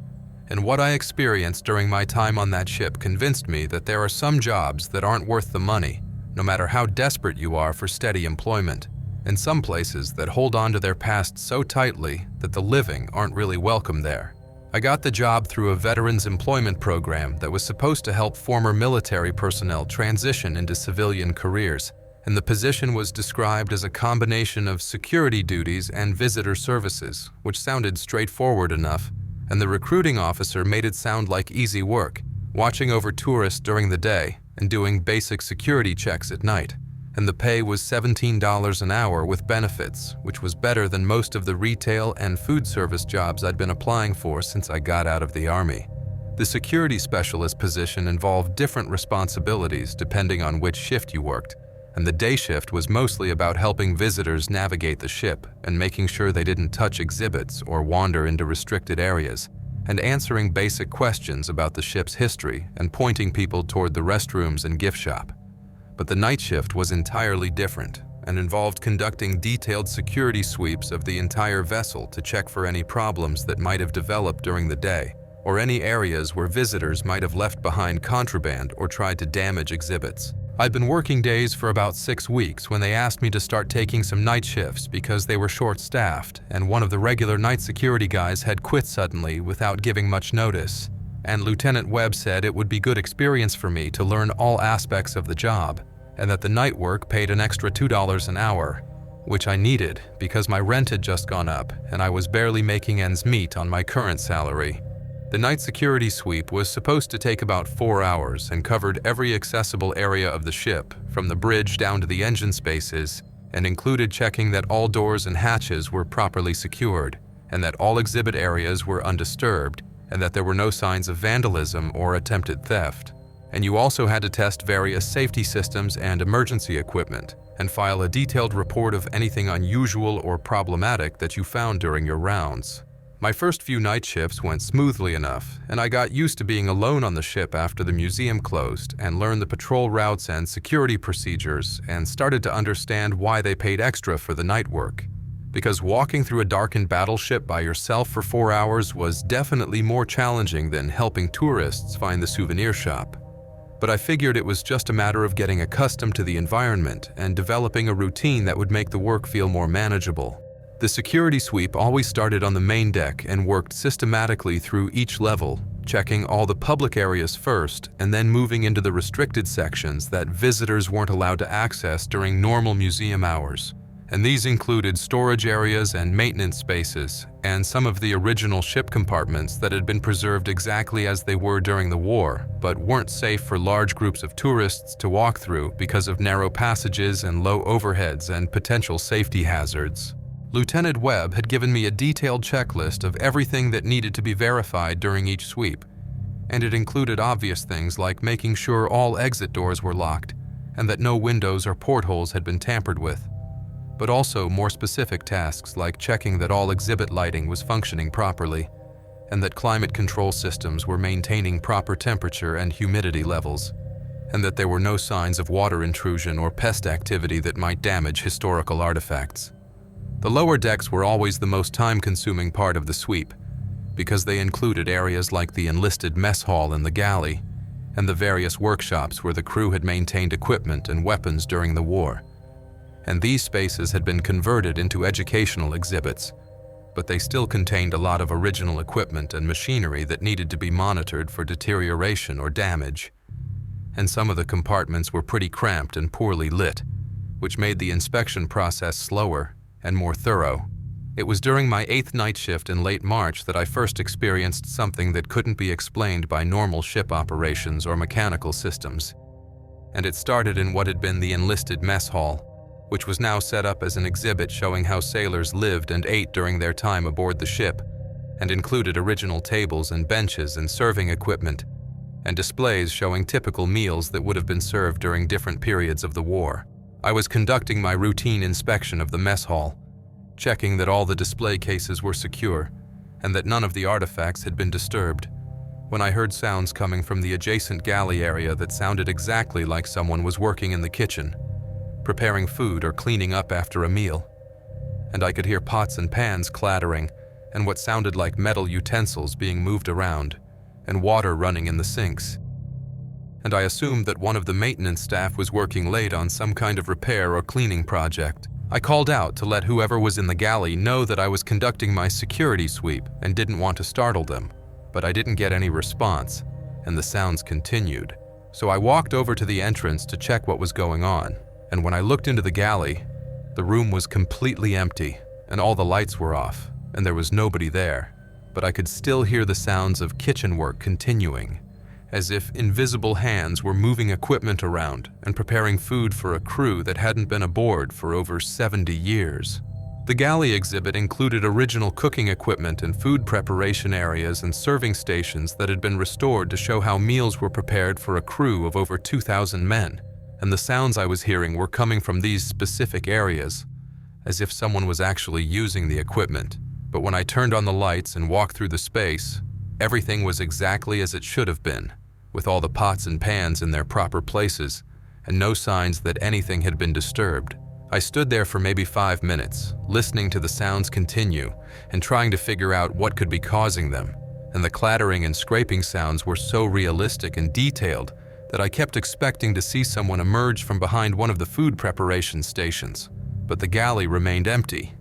Speaker 1: And what I experienced during my time on that ship convinced me that there are some jobs that aren't worth the money, no matter how desperate you are for steady employment, and some places that hold on to their past so tightly that the living aren't really welcome there. I got the job through a veterans employment program that was supposed to help former military personnel transition into civilian careers, and the position was described as a combination of security duties and visitor services, which sounded straightforward enough, and the recruiting officer made it sound like easy work, watching over tourists during the day and doing basic security checks at night. And the pay was $17 an hour with benefits, which was better than most of the retail and food service jobs I'd been applying for since I got out of the Army. The security specialist position involved different responsibilities depending on which shift you worked, and the day shift was mostly about helping visitors navigate the ship and making sure they didn't touch exhibits or wander into restricted areas, and answering basic questions about the ship's history and pointing people toward the restrooms and gift shop. But the night shift was entirely different and involved conducting detailed security sweeps of the entire vessel to check for any problems that might have developed during the day, or any areas where visitors might have left behind contraband or tried to damage exhibits. I'd been working days for about 6 weeks when they asked me to start taking some night shifts because they were short-staffed, and one of the regular night security guys had quit suddenly without giving much notice. And Lieutenant Webb said it would be good experience for me to learn all aspects of the job, and that the night work paid an extra $2 an hour, which I needed because my rent had just gone up and I was barely making ends meet on my current salary. The night security sweep was supposed to take about 4 hours and covered every accessible area of the ship, from the bridge down to the engine spaces, and included checking that all doors and hatches were properly secured, and that all exhibit areas were undisturbed, and that there were no signs of vandalism or attempted theft. And you also had to test various safety systems and emergency equipment, and file a detailed report of anything unusual or problematic that you found during your rounds. My first few night shifts went smoothly enough, and I got used to being alone on the ship after the museum closed and learned the patrol routes and security procedures and started to understand why they paid extra for the night work. Because walking through a darkened battleship by yourself for 4 hours was definitely more challenging than helping tourists find the souvenir shop. But I figured it was just a matter of getting accustomed to the environment and developing a routine that would make the work feel more manageable. The security sweep always started on the main deck and worked systematically through each level, checking all the public areas first and then moving into the restricted sections that visitors weren't allowed to access during normal museum hours. And these included storage areas and maintenance spaces, and some of the original ship compartments that had been preserved exactly as they were during the war, but weren't safe for large groups of tourists to walk through because of narrow passages and low overheads and potential safety hazards. Lieutenant Webb had given me a detailed checklist of everything that needed to be verified during each sweep, and it included obvious things like making sure all exit doors were locked and that no windows or portholes had been tampered with, but also more specific tasks like checking that all exhibit lighting was functioning properly and that climate control systems were maintaining proper temperature and humidity levels, and that there were no signs of water intrusion or pest activity that might damage historical artifacts. The lower decks were always the most time-consuming part of the sweep because they included areas like the enlisted mess hall and the galley, and the various workshops where the crew had maintained equipment and weapons during the war. And these spaces had been converted into educational exhibits, but they still contained a lot of original equipment and machinery that needed to be monitored for deterioration or damage. And some of the compartments were pretty cramped and poorly lit, which made the inspection process slower and more thorough. It was during my 8th night shift in late March that I first experienced something that couldn't be explained by normal ship operations or mechanical systems. And it started in what had been the enlisted mess hall, which was now set up as an exhibit showing how sailors lived and ate during their time aboard the ship, and included original tables and benches and serving equipment, and displays showing typical meals that would have been served during different periods of the war. I was conducting my routine inspection of the mess hall, checking that all the display cases were secure and that none of the artifacts had been disturbed, when I heard sounds coming from the adjacent galley area that sounded exactly like someone was working in the kitchen, preparing food or cleaning up after a meal. And I could hear pots and pans clattering and what sounded like metal utensils being moved around and water running in the sinks. And I assumed that one of the maintenance staff was working late on some kind of repair or cleaning project. I called out to let whoever was in the galley know that I was conducting my security sweep and didn't want to startle them, but I didn't get any response, and the sounds continued. So I walked over to the entrance to check what was going on, and when I looked into the galley, the room was completely empty, and all the lights were off, and there was nobody there. But I could still hear the sounds of kitchen work continuing, as if invisible hands were moving equipment around and preparing food for a crew that hadn't been aboard for over 70 years. The galley exhibit included original cooking equipment and food preparation areas and serving stations that had been restored to show how meals were prepared for a crew of over 2,000 men, and the sounds I was hearing were coming from these specific areas, as if someone was actually using the equipment. But when I turned on the lights and walked through the space, everything was exactly as it should have been, with all the pots and pans in their proper places, and no signs that anything had been disturbed. I stood there for maybe 5 minutes, listening to the sounds continue and trying to figure out what could be causing them, and the clattering and scraping sounds were so realistic and detailed that I kept expecting to see someone emerge from behind one of the food preparation stations. But the galley remained empty,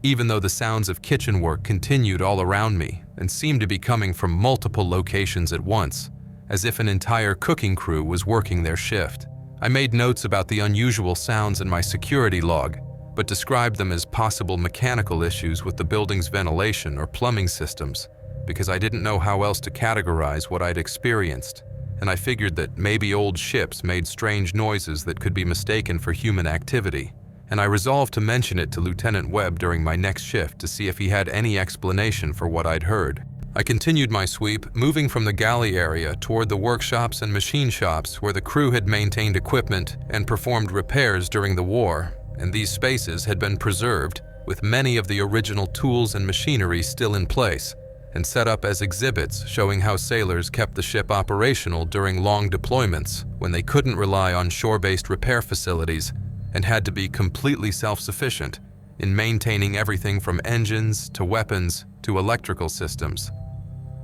Speaker 1: even though the sounds of kitchen work continued all around me and seemed to be coming from multiple locations at once, as if an entire cooking crew was working their shift. I made notes about the unusual sounds in my security log, but described them as possible mechanical issues with the building's ventilation or plumbing systems, because I didn't know how else to categorize what I'd experienced, and I figured that maybe old ships made strange noises that could be mistaken for human activity, and I resolved to mention it to Lieutenant Webb during my next shift to see if he had any explanation for what I'd heard. I continued my sweep, moving from the galley area toward the workshops and machine shops where the crew had maintained equipment and performed repairs during the war, and these spaces had been preserved, with many of the original tools and machinery still in place, and set up as exhibits showing how sailors kept the ship operational during long deployments when they couldn't rely on shore-based repair facilities and had to be completely self-sufficient in maintaining everything from engines to weapons to electrical systems.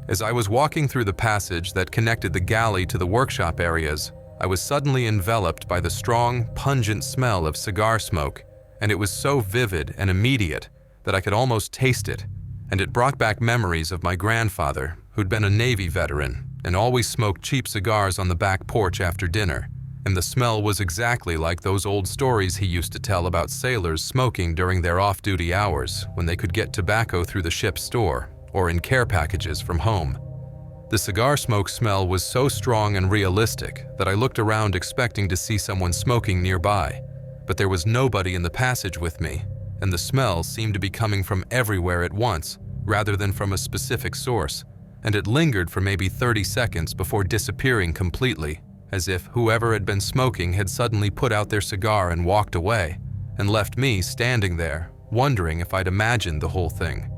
Speaker 1: As I was walking through the passage that connected the galley to the workshop areas, I was suddenly enveloped by the strong, pungent smell of cigar smoke, and it was so vivid and immediate that I could almost taste it, and it brought back memories of my grandfather, who'd been a Navy veteran and always smoked cheap cigars on the back porch after dinner, and the smell was exactly like those old stories he used to tell about sailors smoking during their off-duty hours when they could get tobacco through the ship's store or in care packages from home. The cigar smoke smell was so strong and realistic that I looked around expecting to see someone smoking nearby, but there was nobody in the passage with me, and the smell seemed to be coming from everywhere at once rather than from a specific source, and it lingered for maybe 30 seconds before disappearing completely, as if whoever had been smoking had suddenly put out their cigar and walked away, and left me standing there, wondering if I'd imagined the whole thing.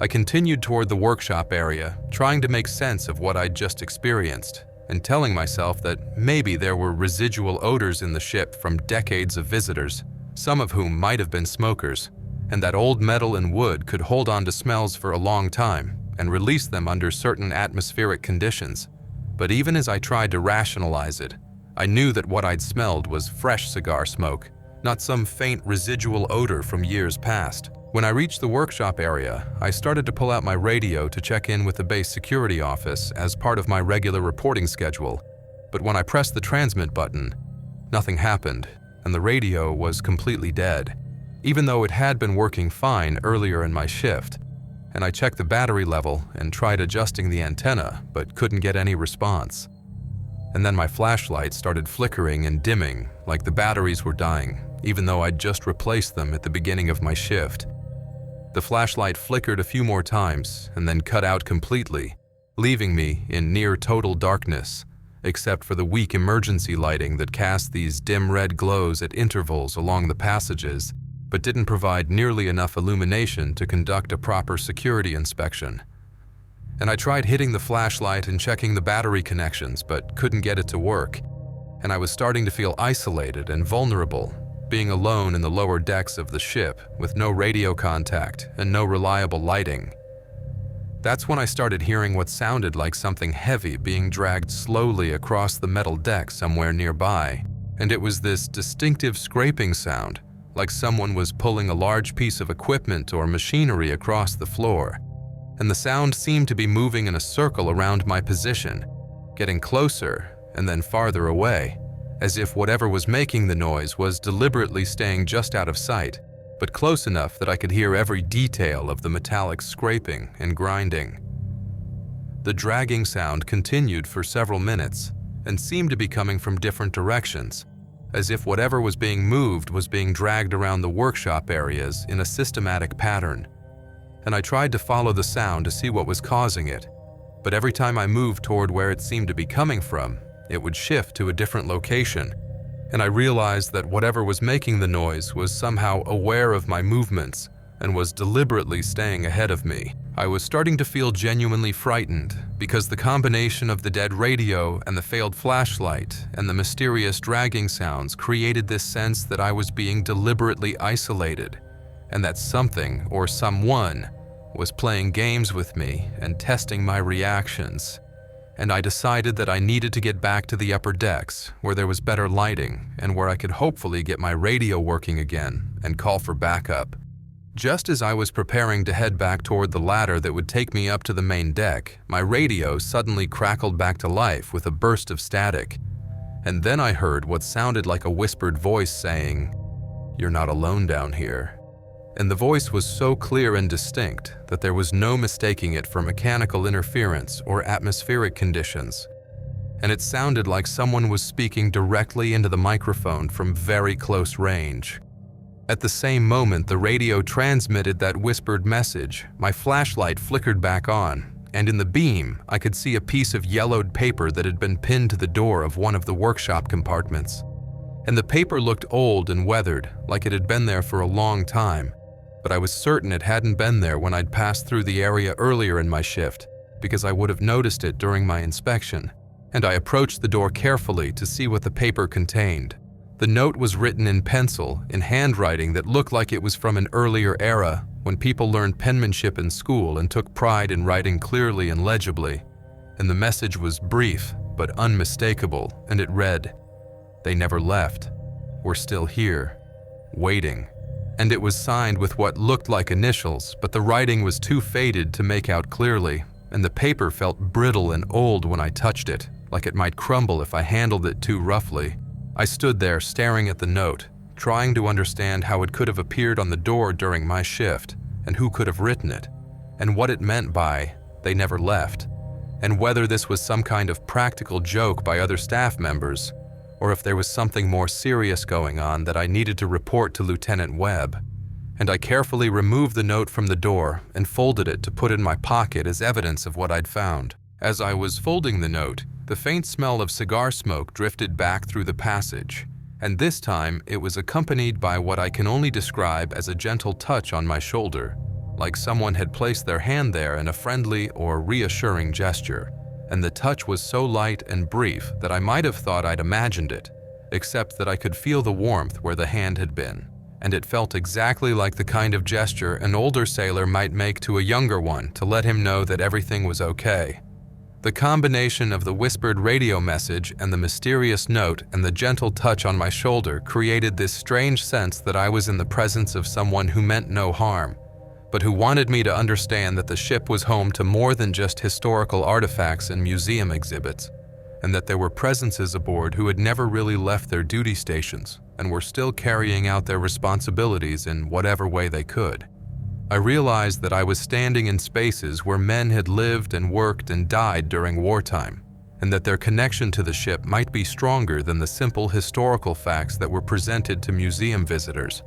Speaker 1: I continued toward the workshop area, trying to make sense of what I'd just experienced, and telling myself that maybe there were residual odors in the ship from decades of visitors, some of whom might have been smokers, and that old metal and wood could hold on to smells for a long time and release them under certain atmospheric conditions. But even as I tried to rationalize it, I knew that what I'd smelled was fresh cigar smoke, not some faint residual odor from years past. When I reached the workshop area, I started to pull out my radio to check in with the base security office as part of my regular reporting schedule. But when I pressed the transmit button, nothing happened, and the radio was completely dead, even though it had been working fine earlier in my shift. And I checked the battery level and tried adjusting the antenna, but couldn't get any response. And then my flashlight started flickering and dimming, like the batteries were dying, even though I'd just replaced them at the beginning of my shift. The flashlight flickered a few more times and then cut out completely, leaving me in near total darkness, except for the weak emergency lighting that cast these dim red glows at intervals along the passages, but didn't provide nearly enough illumination to conduct a proper security inspection. And I tried hitting the flashlight and checking the battery connections, but couldn't get it to work, and I was starting to feel isolated and vulnerable, being alone in the lower decks of the ship with no radio contact and no reliable lighting. That's when I started hearing what sounded like something heavy being dragged slowly across the metal deck somewhere nearby, and it was this distinctive scraping sound, like someone was pulling a large piece of equipment or machinery across the floor, and the sound seemed to be moving in a circle around my position, getting closer and then farther away, as if whatever was making the noise was deliberately staying just out of sight, but close enough that I could hear every detail of the metallic scraping and grinding. The dragging sound continued for several minutes and seemed to be coming from different directions, as if whatever was being moved was being dragged around the workshop areas in a systematic pattern. And I tried to follow the sound to see what was causing it, but every time I moved toward where it seemed to be coming from, it would shift to a different location, and I realized that whatever was making the noise was somehow aware of my movements and was deliberately staying ahead of me. I was starting to feel genuinely frightened because the combination of the dead radio and the failed flashlight and the mysterious dragging sounds created this sense that I was being deliberately isolated and that something or someone was playing games with me and testing my reactions. And I decided that I needed to get back to the upper decks where there was better lighting and where I could hopefully get my radio working again and call for backup. Just as I was preparing to head back toward the ladder that would take me up to the main deck, my radio suddenly crackled back to life with a burst of static. And then I heard what sounded like a whispered voice saying, "You're not alone down here." And the voice was so clear and distinct that there was no mistaking it for mechanical interference or atmospheric conditions. And it sounded like someone was speaking directly into the microphone from very close range. At the same moment the radio transmitted that whispered message, my flashlight flickered back on, and in the beam I could see a piece of yellowed paper that had been pinned to the door of one of the workshop compartments. And the paper looked old and weathered, like it had been there for a long time. But I was certain it hadn't been there when I'd passed through the area earlier in my shift, because I would have noticed it during my inspection, and I approached the door carefully to see what the paper contained. The note was written in pencil, in handwriting that looked like it was from an earlier era, when people learned penmanship in school and took pride in writing clearly and legibly. And the message was brief, but unmistakable, and it read, "They never left. We're still here, waiting." And it was signed with what looked like initials, but the writing was too faded to make out clearly, and the paper felt brittle and old when I touched it, like it might crumble if I handled it too roughly. I stood there staring at the note, trying to understand how it could have appeared on the door during my shift, and who could have written it, and what it meant by "they never left," and whether this was some kind of practical joke by other staff members, or if there was something more serious going on that I needed to report to Lieutenant Webb. And I carefully removed the note from the door and folded it to put in my pocket as evidence of what I'd found. As I was folding the note, the faint smell of cigar smoke drifted back through the passage, and this time it was accompanied by what I can only describe as a gentle touch on my shoulder, like someone had placed their hand there in a friendly or reassuring gesture. And the touch was so light and brief that I might have thought I'd imagined it, except that I could feel the warmth where the hand had been, and it felt exactly like the kind of gesture an older sailor might make to a younger one to let him know that everything was okay. The combination of the whispered radio message and the mysterious note and the gentle touch on my shoulder created this strange sense that I was in the presence of someone who meant no harm, but who wanted me to understand that the ship was home to more than just historical artifacts and museum exhibits, and that there were presences aboard who had never really left their duty stations and were still carrying out their responsibilities in whatever way they could. I realized that I was standing in spaces where men had lived and worked and died during wartime, and that their connection to the ship might be stronger than the simple historical facts that were presented to museum visitors,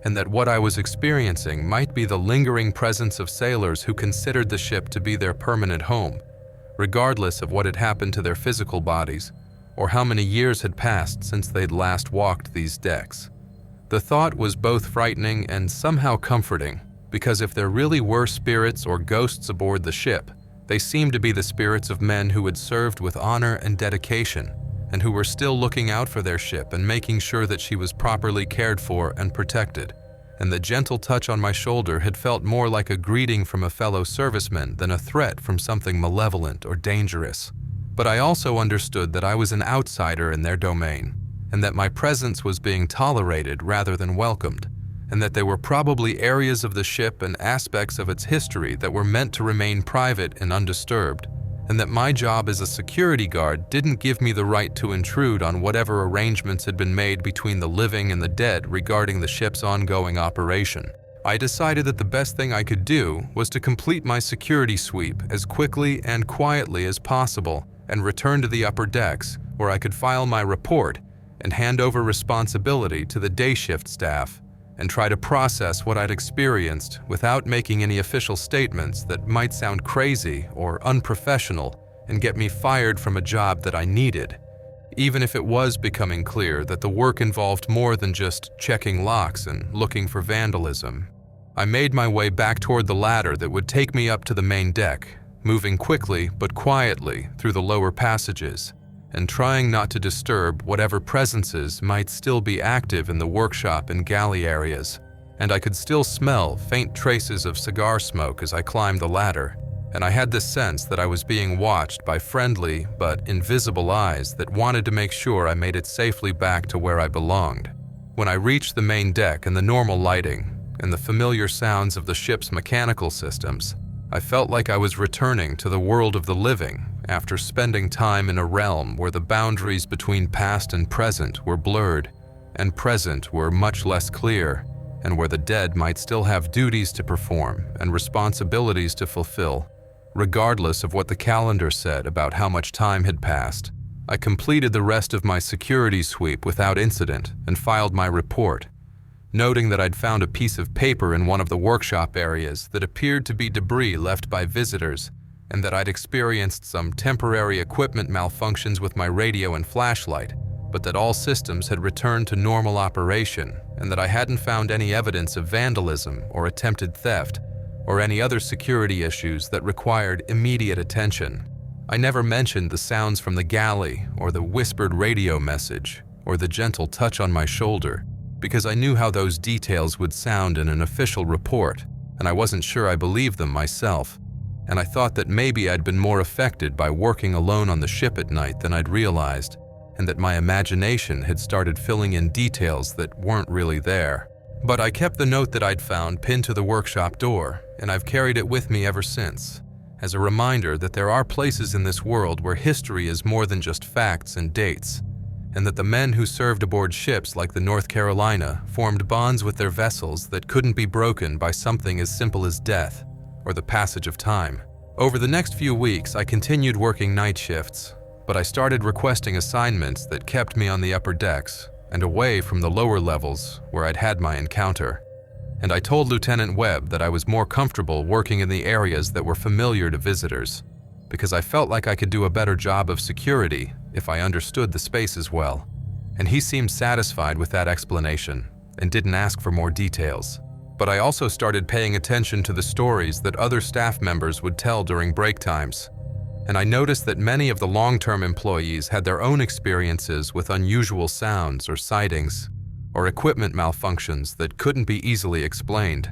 Speaker 1: and that what I was experiencing might be the lingering presence of sailors who considered the ship to be their permanent home, regardless of what had happened to their physical bodies or how many years had passed since they'd last walked these decks. The thought was both frightening and somehow comforting, because if there really were spirits or ghosts aboard the ship, they seemed to be the spirits of men who had served with honor and dedication, and who were still looking out for their ship and making sure that she was properly cared for and protected. And the gentle touch on my shoulder had felt more like a greeting from a fellow serviceman than a threat from something malevolent or dangerous. But I also understood that I was an outsider in their domain, and that my presence was being tolerated rather than welcomed, and that there were probably areas of the ship and aspects of its history that were meant to remain private and undisturbed, and that my job as a security guard didn't give me the right to intrude on whatever arrangements had been made between the living and the dead regarding the ship's ongoing operation. I decided that the best thing I could do was to complete my security sweep as quickly and quietly as possible and return to the upper decks, where I could file my report and hand over responsibility to the day shift staff and try to process what I'd experienced without making any official statements that might sound crazy or unprofessional and get me fired from a job that I needed, even if it was becoming clear that the work involved more than just checking locks and looking for vandalism. I made my way back toward the ladder that would take me up to the main deck, moving quickly but quietly through the lower passages, and trying not to disturb whatever presences might still be active in the workshop and galley areas. And I could still smell faint traces of cigar smoke as I climbed the ladder, and I had this sense that I was being watched by friendly but invisible eyes that wanted to make sure I made it safely back to where I belonged. When I reached the main deck and the normal lighting, and the familiar sounds of the ship's mechanical systems, I felt like I was returning to the world of the living after spending time in a realm where the boundaries between past and present were blurred, and present were much less clear, and where the dead might still have duties to perform and responsibilities to fulfill, regardless of what the calendar said about how much time had passed. I completed the rest of my security sweep without incident and filed my report, noting that I'd found a piece of paper in one of the workshop areas that appeared to be debris left by visitors, and that I'd experienced some temporary equipment malfunctions with my radio and flashlight, but that all systems had returned to normal operation, and that I hadn't found any evidence of vandalism or attempted theft, or any other security issues that required immediate attention. I never mentioned the sounds from the galley, or the whispered radio message, or the gentle touch on my shoulder, because I knew how those details would sound in an official report, and I wasn't sure I believed them myself. And I thought that maybe I'd been more affected by working alone on the ship at night than I'd realized, and that my imagination had started filling in details that weren't really there. But I kept the note that I'd found pinned to the workshop door, and I've carried it with me ever since, as a reminder that there are places in this world where history is more than just facts and dates, and that the men who served aboard ships like the North Carolina formed bonds with their vessels that couldn't be broken by something as simple as death or the passage of time. Over the next few weeks, I continued working night shifts, but I started requesting assignments that kept me on the upper decks and away from the lower levels where I'd had my encounter. And I told Lieutenant Webb that I was more comfortable working in the areas that were familiar to visitors, because I felt like I could do a better job of security if I understood the spaces well. And he seemed satisfied with that explanation and didn't ask for more details. But I also started paying attention to the stories that other staff members would tell during break times, and I noticed that many of the long-term employees had their own experiences with unusual sounds or sightings, or equipment malfunctions that couldn't be easily explained,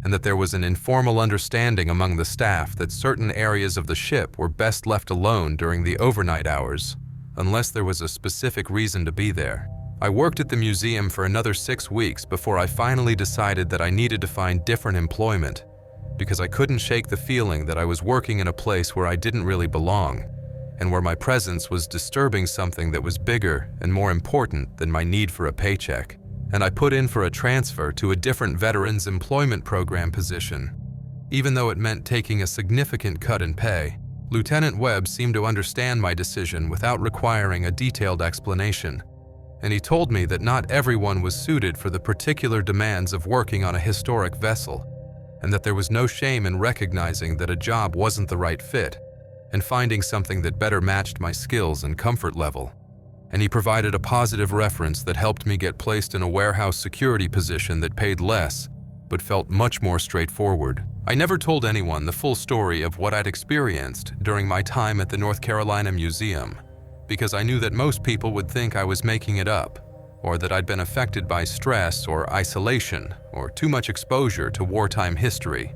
Speaker 1: and that there was an informal understanding among the staff that certain areas of the ship were best left alone during the overnight hours, unless there was a specific reason to be there. I worked at the museum for another 6 weeks before I finally decided that I needed to find different employment, because I couldn't shake the feeling that I was working in a place where I didn't really belong, and where my presence was disturbing something that was bigger and more important than my need for a paycheck. And I put in for a transfer to a different Veterans Employment Program position. Even though it meant taking a significant cut in pay, Lieutenant Webb seemed to understand my decision without requiring a detailed explanation. And he told me that not everyone was suited for the particular demands of working on a historic vessel, and that there was no shame in recognizing that a job wasn't the right fit, and finding something that better matched my skills and comfort level. And he provided a positive reference that helped me get placed in a warehouse security position that paid less, but felt much more straightforward. I never told anyone the full story of what I'd experienced during my time at the North Carolina Museum, because I knew that most people would think I was making it up, or that I'd been affected by stress or isolation or too much exposure to wartime history.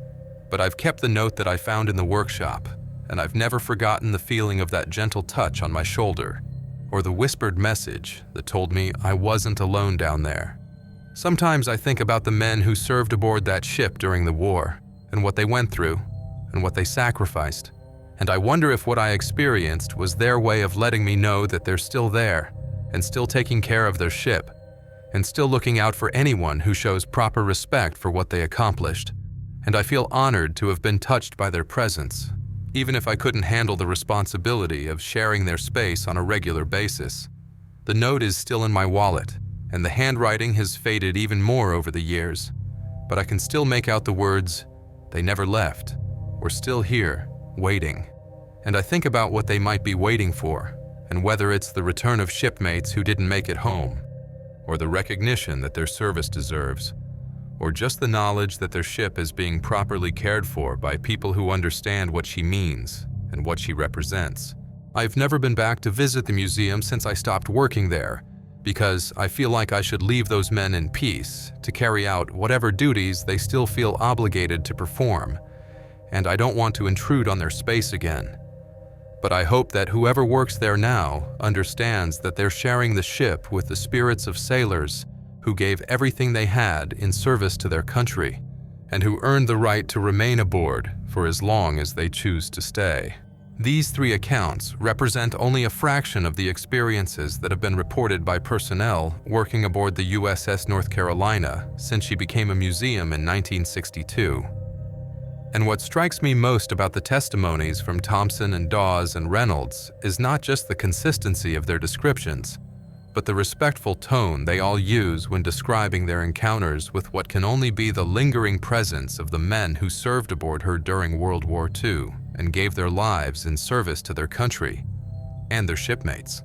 Speaker 1: But I've kept the note that I found in the workshop, and I've never forgotten the feeling of that gentle touch on my shoulder, or the whispered message that told me I wasn't alone down there. Sometimes I think about the men who served aboard that ship during the war, and what they went through, and what they sacrificed, and I wonder if what I experienced was their way of letting me know that they're still there, and still taking care of their ship, and still looking out for anyone who shows proper respect for what they accomplished. And I feel honored to have been touched by their presence, even if I couldn't handle the responsibility of sharing their space on a regular basis. The note is still in my wallet, and the handwriting has faded even more over the years, but I can still make out the words, "They never left. We're still here, waiting." And I think about what they might be waiting for, and whether it's the return of shipmates who didn't make it home, or the recognition that their service deserves, or just the knowledge that their ship is being properly cared for by people who understand what she means and what she represents. I've never been back to visit the museum since I stopped working there, because I feel like I should leave those men in peace to carry out whatever duties they still feel obligated to perform, and I don't want to intrude on their space again. But I hope that whoever works there now understands that they're sharing the ship with the spirits of sailors who gave everything they had in service to their country, and who earned the right to remain aboard for as long as they choose to stay. These 3 accounts represent only a fraction of the experiences that have been reported by personnel working aboard the USS North Carolina since she became a museum in 1962. And what strikes me most about the testimonies from Thompson and Dawes and Reynolds is not just the consistency of their descriptions, but the respectful tone they all use when describing their encounters with what can only be the lingering presence of the men who served aboard her during World War II and gave their lives in service to their country and their shipmates.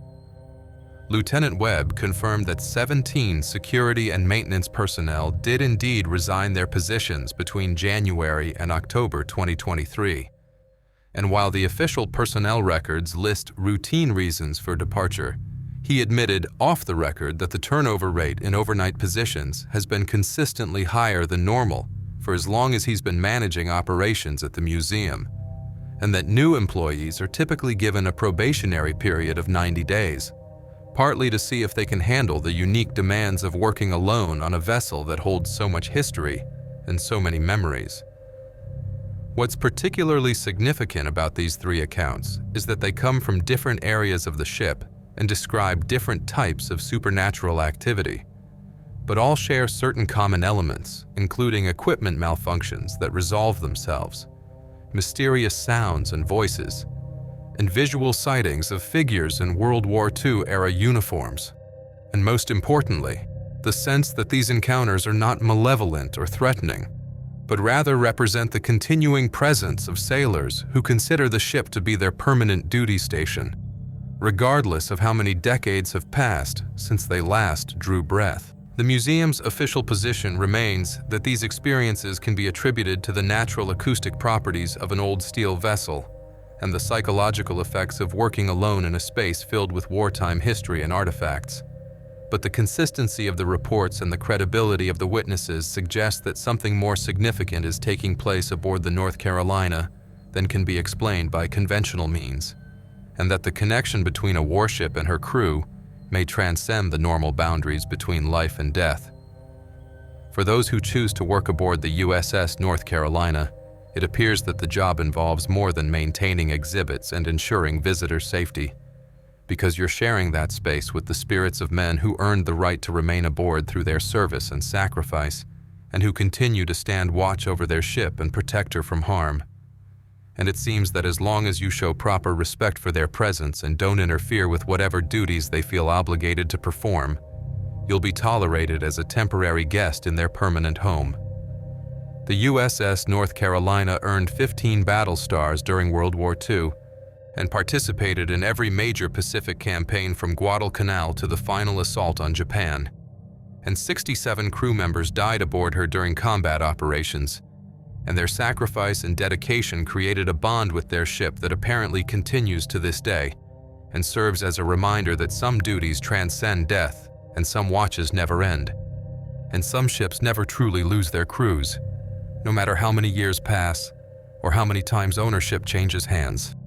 Speaker 1: Lieutenant Webb confirmed that 17 security and maintenance personnel did indeed resign their positions between January and October 2023. And while the official personnel records list routine reasons for departure, he admitted off the record that the turnover rate in overnight positions has been consistently higher than normal for as long as he's been managing operations at the museum, and that new employees are typically given a probationary period of 90 days, partly to see if they can handle the unique demands of working alone on a vessel that holds so much history and so many memories. What's particularly significant about these 3 accounts is that they come from different areas of the ship and describe different types of supernatural activity, but all share certain common elements, including equipment malfunctions that resolve themselves, mysterious sounds and voices, and visual sightings of figures in World War II-era uniforms. And most importantly, the sense that these encounters are not malevolent or threatening, but rather represent the continuing presence of sailors who consider the ship to be their permanent duty station, regardless of how many decades have passed since they last drew breath. The museum's official position remains that these experiences can be attributed to the natural acoustic properties of an old steel vessel and the psychological effects of working alone in a space filled with wartime history and artifacts. But the consistency of the reports and the credibility of the witnesses suggest that something more significant is taking place aboard the North Carolina than can be explained by conventional means, and that the connection between a warship and her crew may transcend the normal boundaries between life and death. For those who choose to work aboard the USS North Carolina, it appears that the job involves more than maintaining exhibits and ensuring visitor safety, because you're sharing that space with the spirits of men who earned the right to remain aboard through their service and sacrifice, and who continue to stand watch over their ship and protect her from harm. And it seems that as long as you show proper respect for their presence and don't interfere with whatever duties they feel obligated to perform, you'll be tolerated as a temporary guest in their permanent home. The USS North Carolina earned 15 battle stars during World War II and participated in every major Pacific campaign from Guadalcanal to the final assault on Japan. And 67 crew members died aboard her during combat operations, and their sacrifice and dedication created a bond with their ship that apparently continues to this day and serves as a reminder that some duties transcend death and some watches never end, and some ships never truly lose their crews, no matter how many years pass or how many times ownership changes hands.